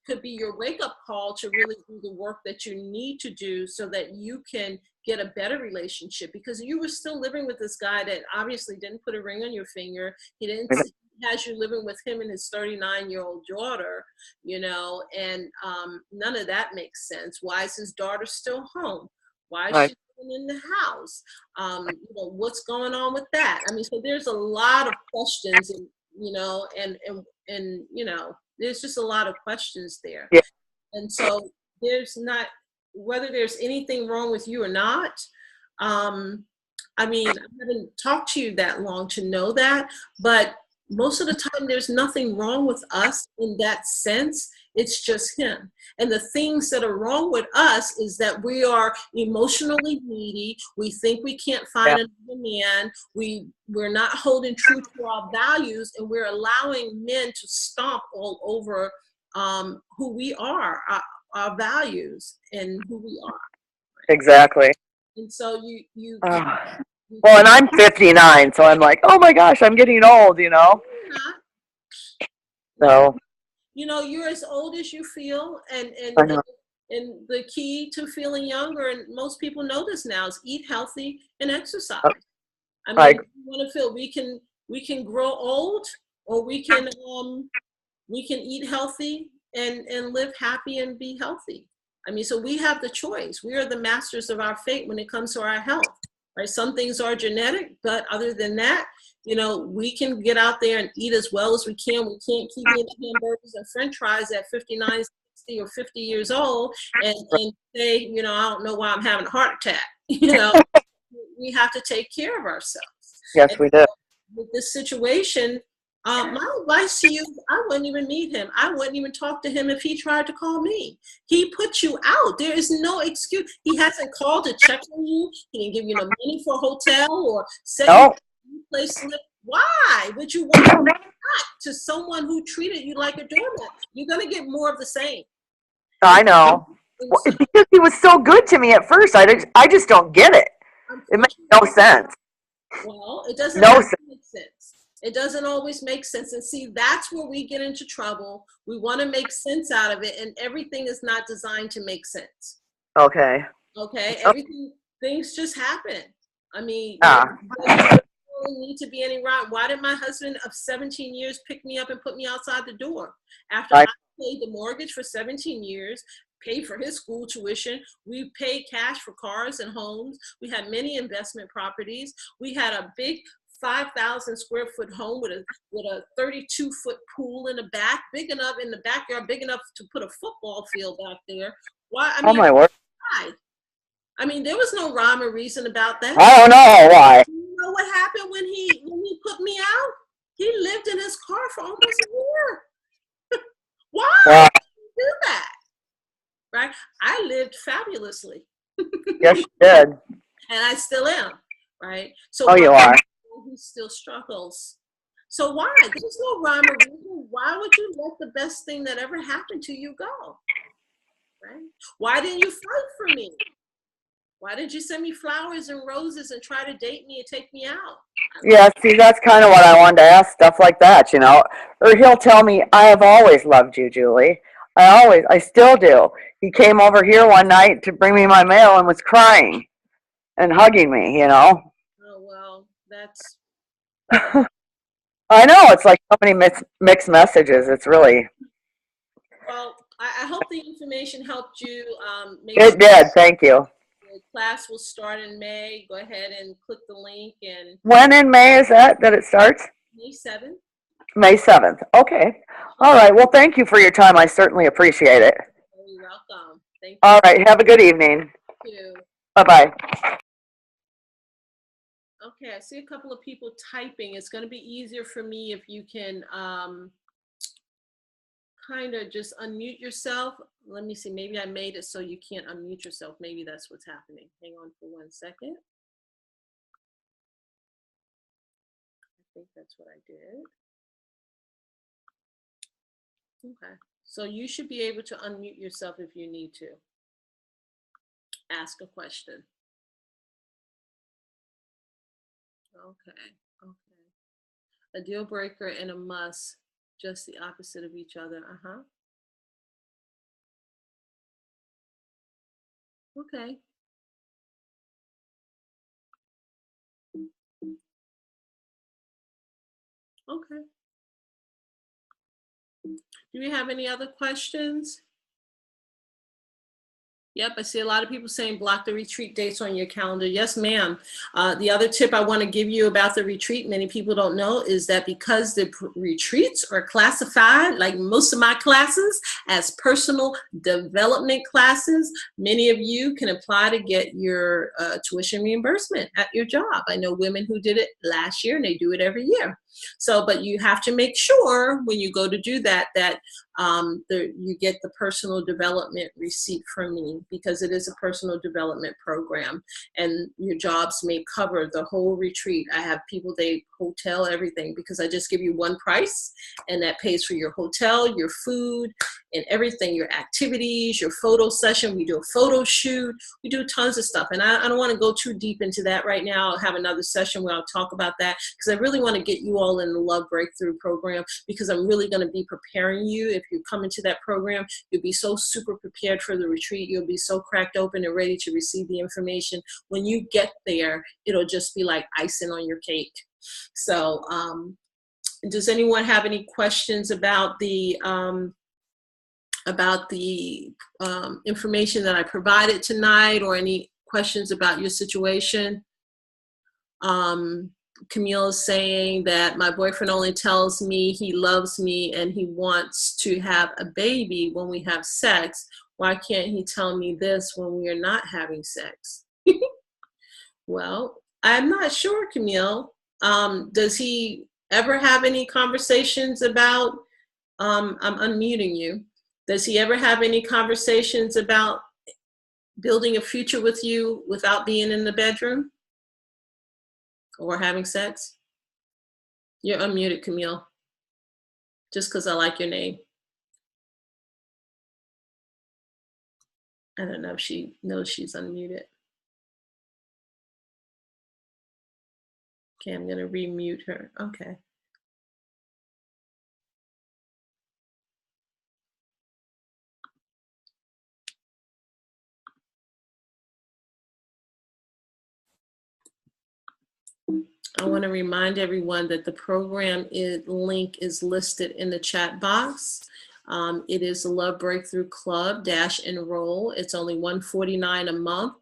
could be your wake-up call to really do the work that you need to do so that you can get a better relationship, because you were still living with this guy that obviously didn't put a ring on your finger. He has you living with him and his 39-year-old daughter, you know, and none of that makes sense. Why is his daughter still home? Why is she living in the house? You know, what's going on with that? I mean, so there's a lot of questions, and you know, and you know, there's just a lot of questions there. Yeah. And so there's not, whether there's anything wrong with you or not, I mean, I haven't talked to you that long to know that, but most of the time there's nothing wrong with us in that sense. It's just him. And the things that are wrong with us is that we are emotionally needy. We think we can't find another man. We're not holding true to our values, and we're allowing men to stomp all over who we are, our values and who we are. Exactly. And so you well, and I'm 59, so I'm like, oh my gosh, I'm getting old, you know? So. You know, you're as old as you feel, and And the key to feeling younger, and most people know this now, is eat healthy and exercise. I mean, Right. we want to feel we can grow old, or we can eat healthy and live happy and be healthy. I mean, so we have the choice. We are the masters of our fate when it comes to our health. Right? Some things are genetic, but other than that, you know, we can get out there and eat as well as we can. We can't keep eating hamburgers and French fries at 59, 60, or 50 years old and say, you know, I don't know why I'm having a heart attack. You know, we have to take care of ourselves. Yes, And we do. with this situation, my advice to you, I wouldn't even meet him. I wouldn't even talk to him if he tried to call me. He put you out. There is no excuse. He hasn't called to check on you. He didn't give you no money for a hotel or send you a place slip. Why would you want to go back to someone who treated you like a doormat? You're going to get more of the same. I know. Well, because he was so good to me at first. I just don't get it. It makes no sense. Well, it doesn't make sense. It doesn't always make sense. And see, that's where we get into trouble. We want to make sense out of it, and everything is not designed to make sense. Okay. Things just happen. I mean, there doesn't need to be any right. Why did my husband of 17 years pick me up and put me outside the door? After I paid the mortgage for 17 years, paid for his school tuition, we paid cash for cars and homes. We had many investment properties. We had a big 5,000 square foot home with a 32-foot pool in the back, big enough in the backyard, big enough to put a football field back there. Why? I mean, oh my word! why? I mean, there was no rhyme or reason about that. I don't know why. You know what happened when he put me out? He lived in his car for almost a year. Why did he do that? Right? I lived fabulously. Yes, you did. And I still am. Right? So you are. He still struggles. So why? There's no rhyme or reason. Why would you let the best thing that ever happened to you go? Right? Why didn't you fight for me? Why didn't you send me flowers and roses and try to date me and take me out? Yeah, see, that's kind of what I wanted to ask, stuff like that, you know. Or he'll tell me, I have always loved you, Julie. I still do. He came over here one night to bring me my mail and was crying and hugging me, you know. Oh, well, that's... I know, it's like so many mixed messages. It's really... Well, I hope the information helped you. It did, thank you. The class will start in May. Go ahead and click the link. And when in May is that it starts? May 7th. May 7th. Okay. All right. Well, thank you for your time. I certainly appreciate it. You're welcome. Thank you. All right. Have a good evening. Thank you. Bye-bye. Okay. I see a couple of people typing. It's going to be easier for me if you can kind of just unmute yourself. Let me see. Maybe I made it so you can't unmute yourself. Maybe that's what's happening. Hang on for 1 second. I think that's what I did. Okay. So you should be able to unmute yourself if you need to. Ask a question. Okay. Okay. A deal breaker and a must, just the opposite of each other. Uh-huh. Okay. Okay. Do we have any other questions? Yep, I see a lot of people saying block the retreat dates on your calendar. Yes, ma'am. The other tip I want to give you about the retreat, many people don't know, is that because the retreats are classified, like most of my classes, as personal development classes, many of you can apply to get your tuition reimbursement at your job. I know women who did it last year and they do it every year. So, but you have to make sure when you go to do that, that you get the personal development receipt from me, because it is a personal development program and your jobs may cover the whole retreat. I have people, they hotel everything, because I just give you one price and that pays for your hotel, your food, and everything, your activities, your photo session. We do a photo shoot. We do tons of stuff. And I don't want to go too deep into that right now. I'll have another session where I'll talk about that, because I really want to get you all in the Love Breakthrough program, because I'm really going to be preparing you. If you come into that program, you'll be so super prepared for the retreat. You'll be so cracked open and ready to receive the information. When you get there, it'll just be like icing on your cake. So does anyone have any questions about the information that I provided tonight, or any questions about your situation? Camille is saying that my boyfriend only tells me he loves me and he wants to have a baby when we have sex. Why can't he tell me this when we are not having sex? Well, I'm not sure, Camille. Does he ever have any conversations about, I'm unmuting you. Does he ever have any conversations about building a future with you without being in the bedroom or having sex? You're unmuted, Camille, just because I like your name. I don't know if she knows she's unmuted. Okay, I'm going to remute her. Okay. I want to remind everyone that the program link is listed in the chat box. It is the Love Breakthrough Club -enroll. It's only $149 a month.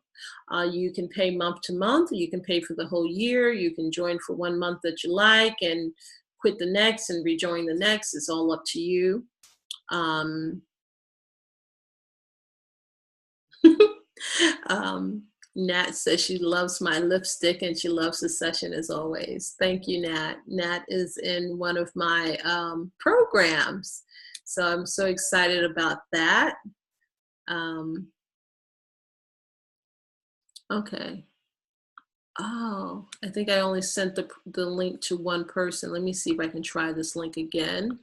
You can pay month to month. You can pay for the whole year. You can join for 1 month that you like and quit the next and rejoin the next. It's all up to you. Nat says she loves my lipstick and she loves the session as always. Thank you, Nat. Nat is in one of my programs. So I'm so excited about that. Okay. Oh, I think I only sent the link to one person. Let me see if I can try this link again.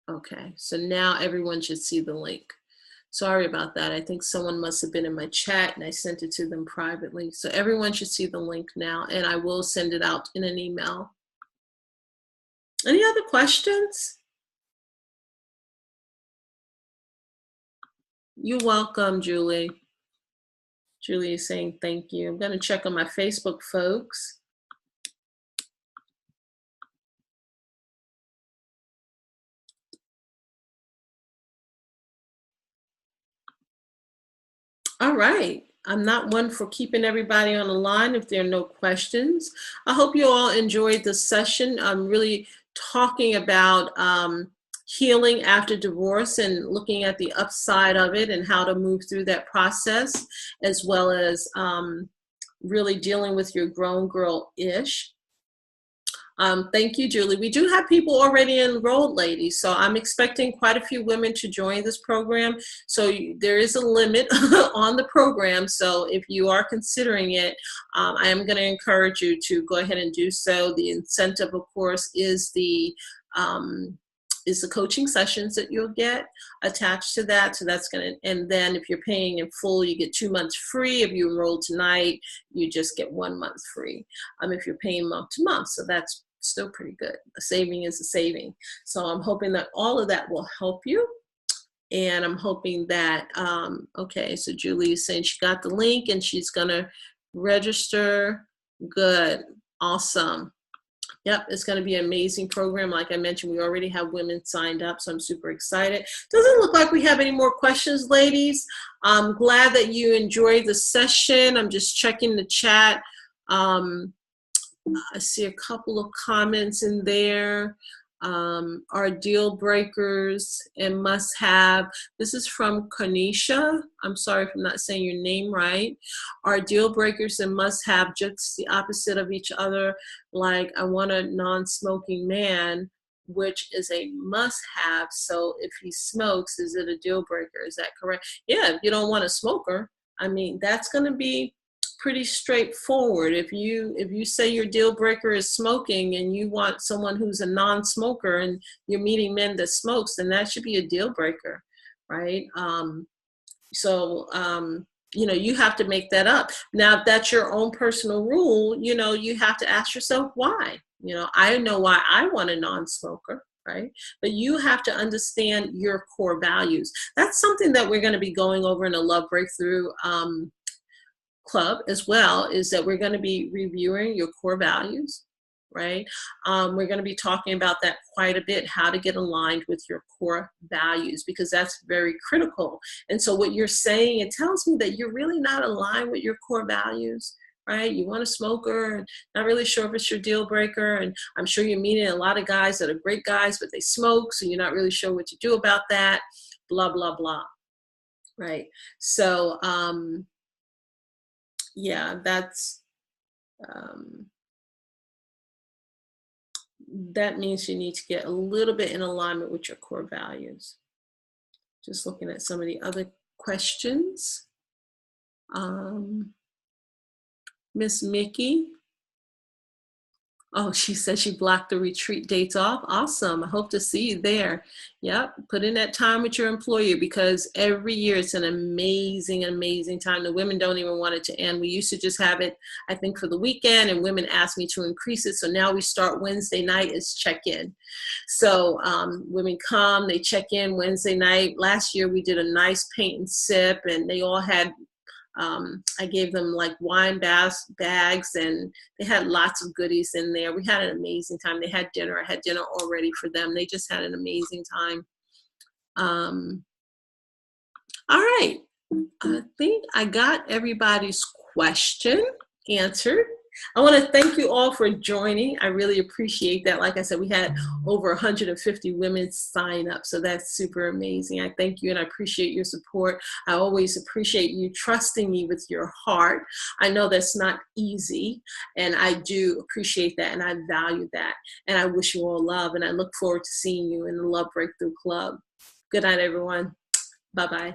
Okay, so now everyone should see the link. Sorry about that. I think someone must have been in my chat and I sent it to them privately. So everyone should see the link now, and I will send it out in an email. Any other questions? You're welcome, Julie. Julie is saying thank you. I'm going to check on my Facebook folks. All right. I'm not one for keeping everybody on the line if there are no questions. I hope you all enjoyed the session. I'm really talking about healing after divorce and looking at the upside of it and how to move through that process, as well as really dealing with your grown girl-ish. Thank you, Julie. We do have people already enrolled, ladies, so I'm expecting quite a few women to join this program. So there is a limit on the program. So if you are considering it, I am going to encourage you to go ahead and do so. The incentive, of course, is the coaching sessions that you'll get attached to that. So that's going to, and then if you're paying in full, you get 2 months free. If you enroll tonight, you just get 1 month free. If you're paying month to month, so that's still pretty good. A saving is a saving. So I'm hoping that all of that will help you. And I'm hoping that, okay, so Julie is saying she got the link and she's gonna register. Good, awesome. Yep, it's going to be an amazing program. Like I mentioned, we already have women signed up, so I'm super excited. Doesn't look like we have any more questions, ladies. I'm glad that you enjoyed the session. I'm just checking the chat. I see a couple of comments in there. Are deal breakers and must have. This is from Kanisha. I'm sorry if I'm not saying your name right. Are deal breakers and must have just the opposite of each other? Like, I want a non-smoking man, which is a must have. So if he smokes, is it a deal breaker? Is that correct? Yeah, if you don't want a smoker, I mean, that's going to be pretty straightforward. If you say your deal breaker is smoking and you want someone who's a non-smoker and you're meeting men that smokes, then that should be a deal breaker, right? You know, you have to make that up. Now, if that's your own personal rule, you know, you have to ask yourself why. You know why I want a non-smoker, right? But you have to understand your core values. That's something that we're going to be going over in a Love Breakthrough Club as well, is that we're going to be reviewing your core values, right? We're going to be talking about that quite a bit, how to get aligned with your core values, because that's very critical. And so what you're saying, it tells me that you're really not aligned with your core values, right? You want a smoker, and not really sure if it's your deal breaker. And I'm sure you're meeting a lot of guys that are great guys, but they smoke, so you're not really sure what to do about that, blah, blah, blah, right? So, yeah, that's, that means you need to get a little bit in alignment with your core values. Just looking at some of the other questions. Miss Mickey. Oh, she said she blocked the retreat dates off. Awesome. I hope to see you there. Yep. Put in that time with your employer, because every year it's an amazing, amazing time. The women don't even want it to end. We used to just have it, I think, for the weekend, and women asked me to increase it. So now we start Wednesday night as check-in. So women come, they check in Wednesday night. Last year we did a nice paint and sip, and they all had I gave them like wine bags, and they had lots of goodies in there. We had an amazing time. They had dinner. I had dinner already for them. They just had an amazing time. All right. I think I got everybody's question answered. I want to thank you all for joining. I really appreciate that. Like I said, we had over 150 women sign up, so that's super amazing. I thank you, and I appreciate your support. I always appreciate you trusting me with your heart. I know that's not easy, and I do appreciate that, and I value that. And I wish you all love, and I look forward to seeing you in the Love Breakthrough Club. Good night, everyone. Bye-bye.